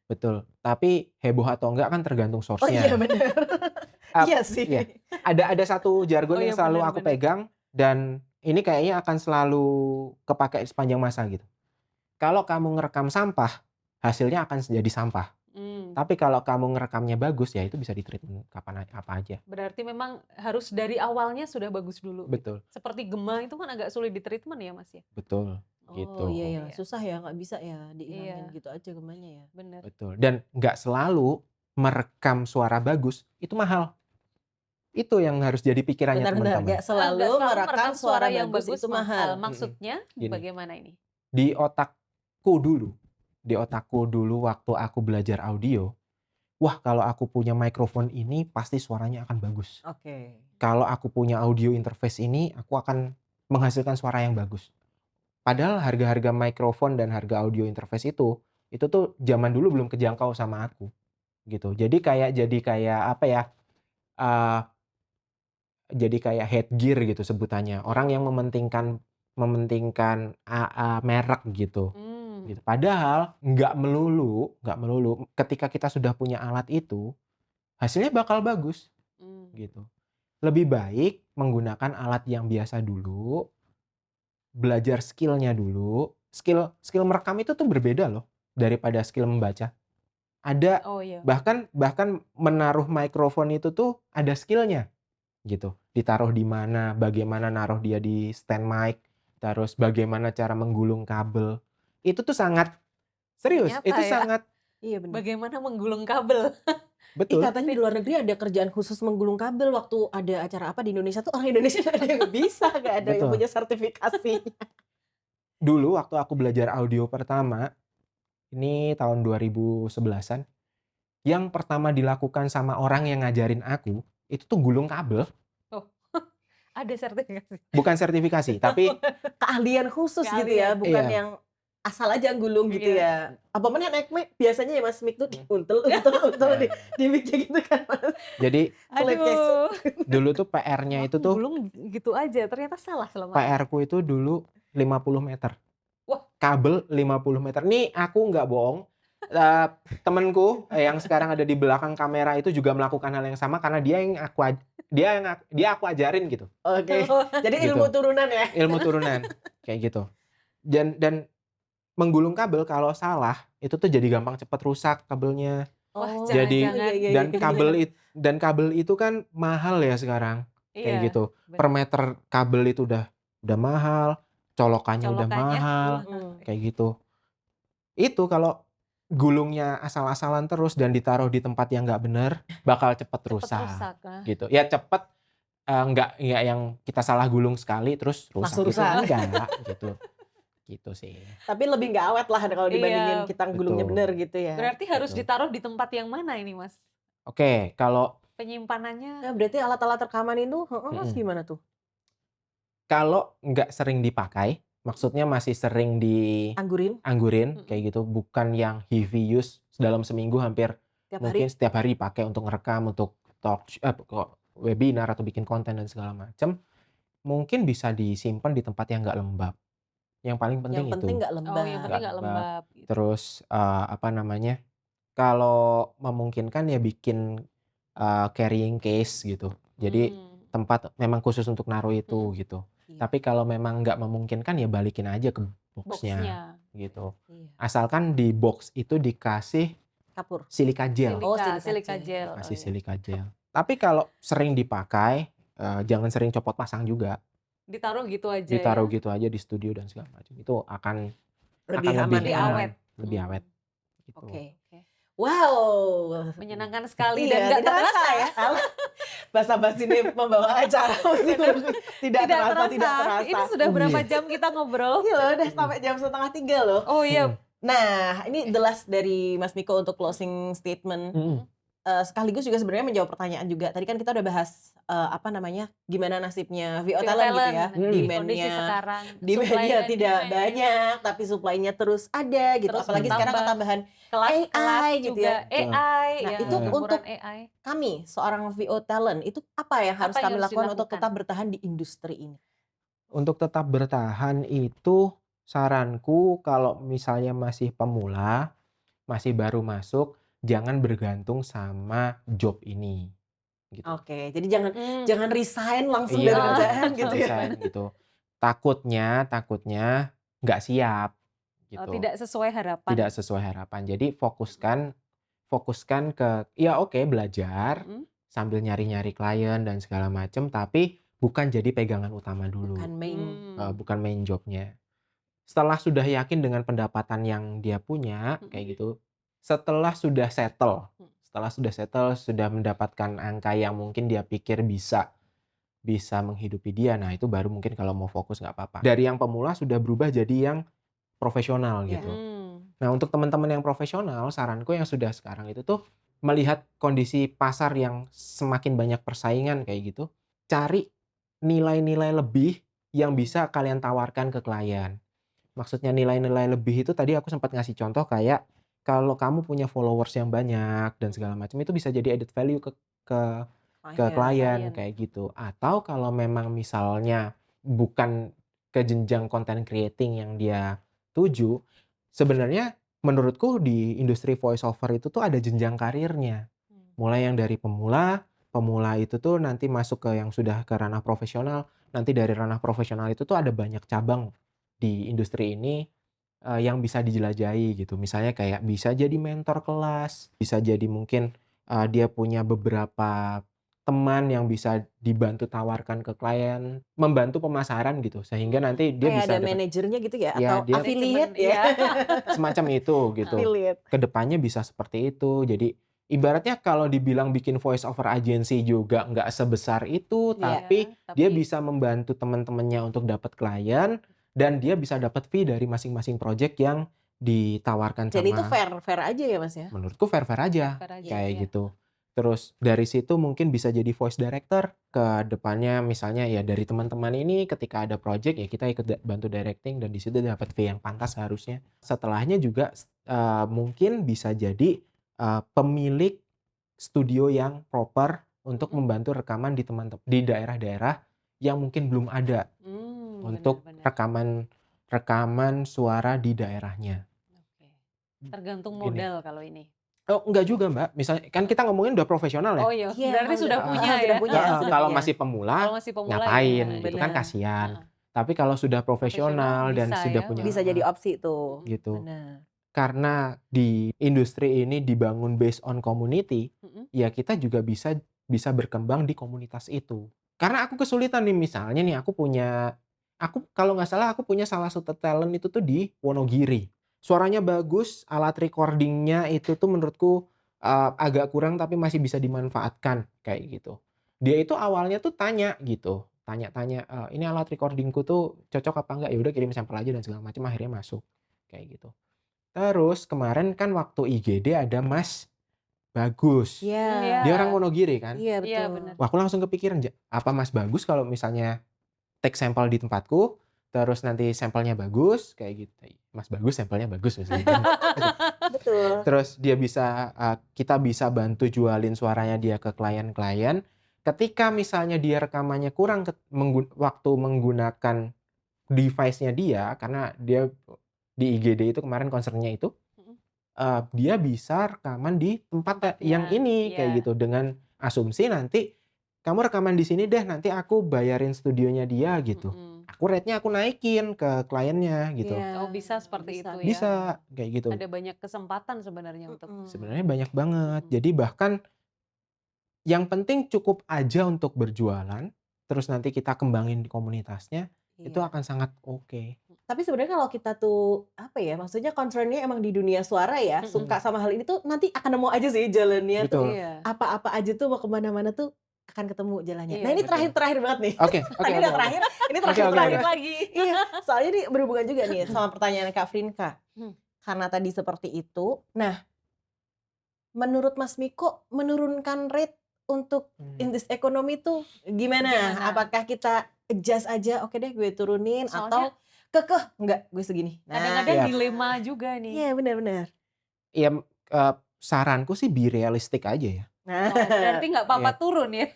Betul. Tapi heboh atau enggak kan tergantung Oh source-nya. iya benar. Iya sih. Iya. Ada satu jargon yang selalu aku pegang dan ini kayaknya akan selalu kepakai sepanjang masa gitu. Kalau kamu ngerekam sampah, hasilnya akan jadi sampah. Tapi kalau kamu ngerekamnya bagus ya itu bisa ditreatment kapan apa aja. Berarti memang harus dari awalnya sudah bagus dulu. Betul. Seperti Gema itu kan agak sulit ditreatment ya Mas ya. Betul. Gitu. Oh iya, susah ya, nggak bisa ya dihilangin gitu aja gemanya ya. Benar. Betul. Dan nggak selalu merekam suara bagus itu mahal. Itu yang harus jadi pikirannya Benar-benar teman-teman. nggak selalu merekam suara yang bagus itu mahal. Maksudnya Gini. bagaimana ini? Di otakku dulu waktu aku belajar audio, wah kalau aku punya mikrofon ini pasti suaranya akan bagus. Oke. Kalau aku punya audio interface ini, aku akan menghasilkan suara yang bagus. Padahal harga-harga mikrofon dan harga audio interface itu tuh zaman dulu belum kejangkau sama aku, gitu. Jadi kayak apa ya? Jadi kayak headgear gitu sebutannya. Orang yang mementingkan merek gitu. Gitu. Padahal nggak melulu ketika kita sudah punya alat itu hasilnya bakal bagus. Gitu. Lebih baik menggunakan alat yang biasa dulu, belajar skillnya dulu. Skill merekam itu tuh berbeda loh daripada skill membaca. Ada bahkan menaruh mikrofon itu tuh ada skillnya gitu. Ditaruh di mana, bagaimana naruh dia di stand mic, terus bagaimana cara menggulung kabel. Itu tuh sangat serius, itu sangat iya benar. Bagaimana menggulung kabel? Betul. Katanya di luar negeri ada kerjaan khusus menggulung kabel waktu ada acara apa di Indonesia tuh orang Indonesia nggak ada yang bisa, nggak ada yang punya sertifikasi. Dulu waktu aku belajar audio pertama, ini tahun 2011-an, yang pertama dilakukan sama orang yang ngajarin aku, itu tuh gulung kabel. Oh, ada sertifikasi? Bukan sertifikasi, tapi keahlian khusus gitu ya, bukan yang asal aja gulung gitu Iya. ya. Apa mana naik mic biasanya ya Mas mic tuh diuntel di mic-nya gitu kan Mas. Jadi Selip kayak Aduh, dulu tuh PR-nya itu aku tuh, gulung gitu aja, ternyata salah selama ini. PR-ku itu dulu 50 meter. Wah. Kabel 50 meter. Nih aku nggak bohong. Temenku yang sekarang ada di belakang kamera itu juga melakukan hal yang sama karena dia aku ajarin gitu. Oke. Jadi Gitu. ilmu turunan ya. Ilmu turunan kayak gitu. Dan menggulung kabel kalau salah itu tuh jadi gampang cepet rusak kabelnya. Wah, Oh, Jadi jangan-jangan. iya, dan kabel itu kan mahal ya sekarang. Kayak Iya, gitu. bener. Per meter kabel itu udah mahal, colokannya udah Colokannya mahal, Mm. kayak gitu. Itu kalau gulungnya asal-asalan terus dan ditaruh di tempat yang nggak bener, bakal cepet Cepet rusak. rusak. Nah. Gitu. Ya cepet, nggak yang kita salah gulung sekali terus rusak Langsung gitu, rusak. enggak gitu. Gitu sih. Tapi lebih nggak awet lah kalau dibandingin Iya. kita gulungnya Betul. bener gitu ya. Berarti harus Betul. ditaruh di tempat yang mana ini, Mas? Oke, kalau Penyimpanannya Nah, berarti alat-alat rekaman itu Mas gimana tuh? nggak sering dipakai, maksudnya masih sering Anggurin dianggurin kayak gitu, bukan yang heavy use dalam seminggu hampir tiap mungkin hari? setiap hari pakai untuk ngerekam, untuk webinar atau bikin konten dan segala macam. Mungkin bisa disimpan di tempat yang nggak lembab. Yang paling penting Yang penting itu. nggak Oh, lembab. yang penting nggak lembab. Gitu. Terus kalau memungkinkan ya bikin carrying case gitu. Jadi tempat memang khusus untuk naruh itu gitu. Iya. Tapi kalau memang nggak memungkinkan ya balikin aja ke boxnya gitu. Iya. Asalkan di box itu dikasih Kapur. silika gel. Silika gel. Kasih silika gel. Tapi kalau sering dipakai, jangan sering copot pasang juga. Ditaruh gitu aja Ditaruh ya. gitu aja di studio dan segala macam. Itu akan Lebih akan aman lebih ya. aman, lebih awet. Gitu. Oke. Wow. Menyenangkan sekali Iya, dan nggak tidak terasa ya. Basa-basi ini membawa acara tidak terasa. Ini sudah berapa jam kita ngobrol? Iya loh, udah sampai jam 2:30 loh. Oh iya. Nah, ini the last dari Mas Miko untuk closing statement. Sekaligus juga sebenarnya menjawab pertanyaan juga. Tadi kan kita udah bahas gimana nasibnya VO Talent gitu ya. Kondisi sekarang. Demand-nya tidak banyak, tapi supply-nya terus ada gitu. Terus Apalagi sekarang ketambahan kelas AI gitu juga. ya. AI. Nah, ya, itu untuk AI. kami seorang VO Talent itu apa yang harus Apa yang kami harus lakukan untuk dilakukan? tetap bertahan di industri ini? Untuk tetap bertahan itu saranku kalau misalnya masih pemula, masih baru masuk, jangan bergantung sama job ini. Gitu. Oke, jadi jangan resign langsung Iya, dari kerjaan gitu ya. resign gitu. Takutnya nggak siap gitu. Oh, tidak sesuai harapan. Tidak sesuai harapan. Jadi fokuskan ke ya oke, belajar sambil nyari-nyari klien dan segala macam, tapi bukan jadi pegangan utama dulu. Bukan main jobnya. Setelah sudah yakin dengan pendapatan yang dia punya kayak gitu, setelah sudah settle, sudah mendapatkan angka yang mungkin dia pikir bisa menghidupi dia, nah itu baru mungkin kalau mau fokus nggak apa-apa. Dari yang pemula sudah berubah jadi yang profesional gitu. Nah, untuk teman-teman yang profesional, saranku yang sudah sekarang itu tuh melihat kondisi pasar yang semakin banyak persaingan kayak gitu, cari nilai-nilai lebih yang bisa kalian tawarkan ke klien. Maksudnya nilai-nilai lebih itu tadi aku sempat ngasih contoh kayak kalau kamu punya followers yang banyak dan segala macam itu bisa jadi added value ke klien kayak gitu. Atau kalau memang misalnya bukan ke jenjang content creating yang dia tuju, sebenarnya menurutku di industri voice over itu tuh ada jenjang karirnya. Mulai yang dari pemula itu tuh nanti masuk ke yang sudah ke ranah profesional, nanti dari ranah profesional itu tuh ada banyak cabang di industri ini yang bisa dijelajahi gitu. Misalnya kayak bisa jadi mentor kelas, bisa jadi mungkin dia punya beberapa teman yang bisa dibantu tawarkan ke klien, membantu pemasaran gitu, sehingga nanti dia Kayak bisa ada manajernya gitu ya, ya, atau dia affiliate ya. semacam itu gitu. Affiliate. Kedepannya bisa seperti itu. Jadi ibaratnya kalau dibilang bikin voice over agency juga nggak sebesar itu, tapi dia bisa membantu teman-temannya untuk dapat klien dan dia bisa dapat fee dari masing-masing project yang ditawarkan Jadi sama. itu fair aja ya Mas ya? Menurutku fair aja, kayak gitu. Terus dari situ mungkin bisa jadi voice director ke depannya, misalnya ya dari teman-teman ini ketika ada project ya kita ikut bantu directing dan di situ dapat fee yang pantas harusnya. Setelahnya juga mungkin bisa jadi pemilik studio yang proper untuk membantu rekaman di daerah-daerah yang mungkin belum ada untuk benar-benar. rekaman suara di daerahnya. Oke. Tergantung Gini. modal kalau ini. Oh, enggak juga, Mbak. Misalnya kan kita ngomongin udah profesional ya. Oh iya, Iya, berarti emang sudah udah- punya sudah ya. punya. Heeh, kalau punya. masih pemula Kalau masih pemula ngapain ya. gitu kan Benar. kasihan. Heeh. Tapi kalau sudah profesional dan bisa sudah ya, punya Bisa jadi opsi tuh. gitu. Benar. Karena di industri ini dibangun based on community, Mm-mm. ya kita juga bisa berkembang di komunitas itu. Karena aku kesulitan nih, misalnya nih aku kalau nggak salah aku punya salah satu talent itu tuh di Wonogiri. Suaranya bagus, alat recordingnya itu tuh menurutku agak kurang tapi masih bisa dimanfaatkan kayak gitu. Dia itu awalnya tuh tanya gitu, tanya-tanya, ini alat recordingku tuh cocok apa enggak, ya udah kirim sampel aja dan segala macam, akhirnya masuk kayak gitu. Terus kemarin kan waktu IGD ada Mas Bagus. Iya. Dia orang Wonogiri kan. Iya, Iya, betul. benar. Wah, aku langsung kepikiran, apa Mas Bagus kalau misalnya take sampel di tempatku, terus nanti sampelnya bagus kayak gitu. Mas Bagus sampelnya bagus misalnya. Betul. Terus kita bisa bantu jualin suaranya dia ke klien-klien. Ketika misalnya dia rekamannya kurang waktu menggunakan device-nya dia, karena dia di IGD itu kemarin concern-nya itu, dia bisa rekaman di tempat yang ini kayak iya. gitu, dengan asumsi nanti kamu rekaman di sini deh, nanti aku bayarin studionya dia gitu. Aku rate-nya aku naikin ke kliennya gitu. Iya. Oh, bisa seperti itu ya. Bisa kayak gitu. Ada banyak kesempatan sebenarnya untuk Sebenarnya banyak banget. Jadi bahkan yang penting cukup aja untuk berjualan, terus nanti kita kembangin di komunitasnya, itu Iya. akan sangat oke. Tapi sebenarnya kalau kita tuh apa ya, maksudnya concernnya emang di dunia suara ya, suka sama hal ini tuh nanti akan nemu aja sih jalannya tuh. Betul. Iya. Apa-apa aja tuh mau kemana-mana tuh akan ketemu jalannya. Iya, Nah ini betul. terakhir banget nih. Oke. Tadi udah terakhir, ini Oke. terakhir lagi. Iya, soalnya ini berhubungan juga nih sama pertanyaan Kak Frinka. Karena tadi seperti itu. Nah, menurut Mas Miko menurunkan rate untuk in this economy tuh gimana? Gimana? Apakah kita adjust aja, oke deh gue turunin, Soalnya- atau kekeh enggak gue segini. Nah, Kadang-kadang Iya. dilema juga nih. iya benar-benar. Ya, saranku sih be realistic aja ya. Nah, Oh, berarti nggak apa-apa Iya. turun ya.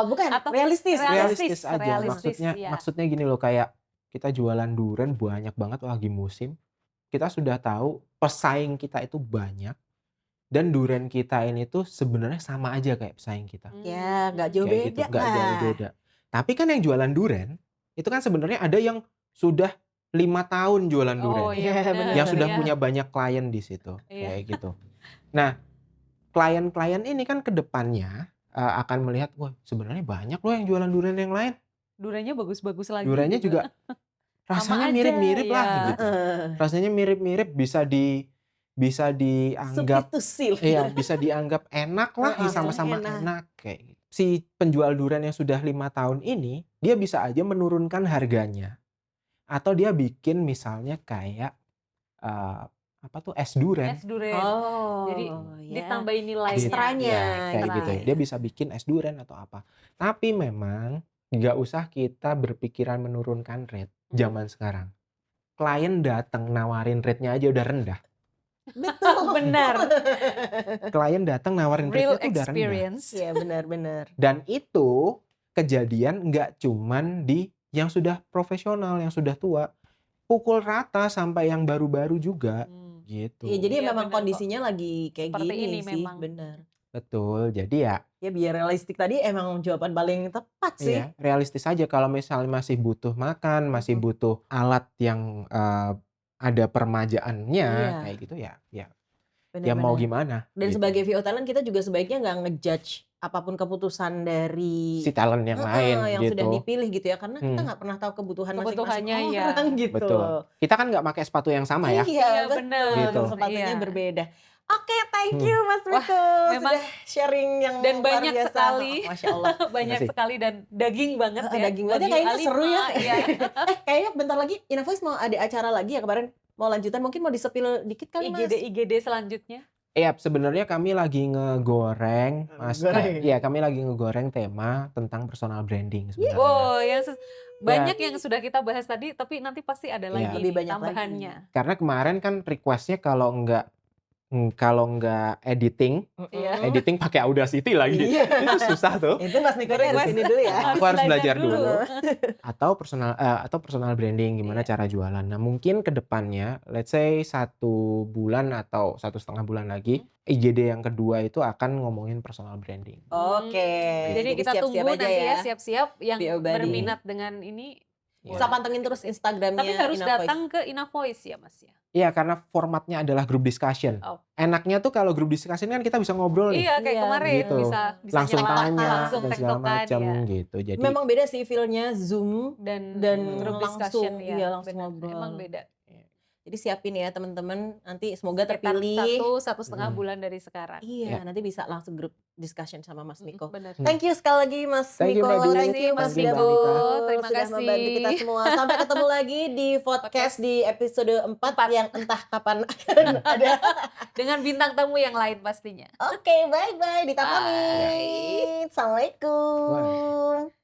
bukan Atau realistis. Realistis Aja. realistis, Maksudnya iya. gini loh, kayak kita jualan durian banyak banget lagi musim. Kita sudah tahu pesaing kita itu banyak, dan durian kita ini tuh sebenarnya sama aja kayak pesaing kita. Ya, nggak jauh Kayak beda gitu, nggak jauh lah. beda. Tapi kan yang jualan durian itu kan sebenarnya ada yang sudah 5 tahun jualan durian. Oh iya, Iya, benar. benar. Yang sudah Iya. punya banyak klien di situ, Iya. kayak gitu. Nah, klien-klien ini kan ke depannya akan melihat, wah sebenarnya banyak loh yang jualan durian yang lain. Duriannya bagus-bagus lagi. Duriannya juga rasanya aja, mirip-mirip lah iya. gitu. Rasanya mirip-mirip, bisa dianggap Substitusi. bisa dianggap enak lah, Heeh, sama-sama enak. enak kayak gitu. Si penjual durian yang sudah 5 tahun ini, dia bisa aja menurunkan harganya. Atau dia bikin misalnya kayak es durian. Es durian. Oh, Jadi ya. ditambahin nilainya. Ekstranya. Ya, kayak Ekstra, gitu ya. ya. Dia bisa bikin es durian atau apa. Tapi memang nggak usah kita berpikiran menurunkan rate zaman sekarang. Klien datang nawarin rate-nya aja udah rendah. Betul. Benar. Klien datang nawarin Real rate-nya tuh udah rendah. experience. Iya, benar-benar. Dan itu kejadian nggak cuman di yang sudah profesional, yang sudah tua. Pukul rata sampai yang baru-baru juga gitu. Iya, jadi Iya, memang benar kok. kondisinya lagi kayak Seperti gini ini sih, memang. benar. Betul. Jadi ya Ya biar realistik tadi emang jawaban paling tepat sih. iya, realistis aja. Kalau misalnya masih butuh makan, masih butuh alat yang ada permajaannya Iya. kayak gitu ya Benar, ya mau benar. gimana Dan gitu. sebagai VO talent kita juga sebaiknya nggak ngejudge apapun keputusan dari Si talent yang lain yang gitu. sudah dipilih gitu ya, karena kita nggak pernah tahu kebutuhan masing-masing Kebutuhannya, iya. orang gitu. Betul. Kita kan nggak pakai sepatu yang sama ya. Iya, Iya, betul. benar. Gitu. Sepatunya Iya. berbeda. Oke, thank you Mas Wah, Miko memang sudah sharing yang dan luar banyak biasa. sekali. Masya Allah. Banyak Makasih. sekali dan daging banget ya. Daging banget Wagyu kayaknya A5, seru ya. Iya. Kayaknya bentar lagi Inavoice mau ada acara lagi ya kemarin. Mau lanjutan, mungkin mau disepil dikit kali Mas. IGD selanjutnya. Iya, sebenarnya kami lagi ngegoreng, Goreng. iya kami lagi ngegoreng tema tentang personal branding sebenarnya. Wow, yang banyak Ya, yang sudah kita bahas tadi, tapi nanti pasti ada Iya. lagi Lebih nih banyak lagi. tambahannya. Karena kemarin kan requestnya kalau nggak editing Iya. editing pakai Audacity lagi. Iya. Itu susah tuh. Itu Mas Niko harus sini dulu ya. Aku harus belajar dulu. dulu. Atau personal branding, gimana Iya. cara jualan. Nah, mungkin ke depannya, let's say 1 bulan atau 1,5 bulan lagi, IGD yang kedua itu akan ngomongin personal branding. Oke. Jadi kita siap-siap tunggu aja nanti ya, ya. siap-siap yang VO Buddy. berminat dengan ini. Bisa Iya. pantengin terus Instagramnya Tapi harus Ina Voice. datang ke Ina Voice ya Mas ya. Iya, karena formatnya adalah group discussion. Oh. Enaknya tuh kalau group discussion kan kita bisa ngobrol nih. Iya kayak Iya, kemarin gitu. bisa Langsung nyela, tanya langsung dan segala tektokan macam ya. gitu. Jadi Memang beda sih feel-nya Zoom Dan dan group langsung, discussion ya. iya, langsung benar. ngobrol. Emang beda. Jadi siapin ya teman-teman, nanti semoga Sekitar terpilih. 1,5 bulan dari sekarang. Iya, Ya. nanti bisa langsung grup discussion sama Mas Niko. Benar. Thank you sekali lagi Mas Thank you, Niko. Nadu. Thank you Mas Mas sudah Niko. Terima sudah kasih. membantu kita semua. Sampai ketemu lagi di podcast di episode 4 yang entah kapan akan ada. Dengan bintang tamu yang lain pastinya. Oke, bye-bye. Dita pamit. Bye. Assalamualaikum.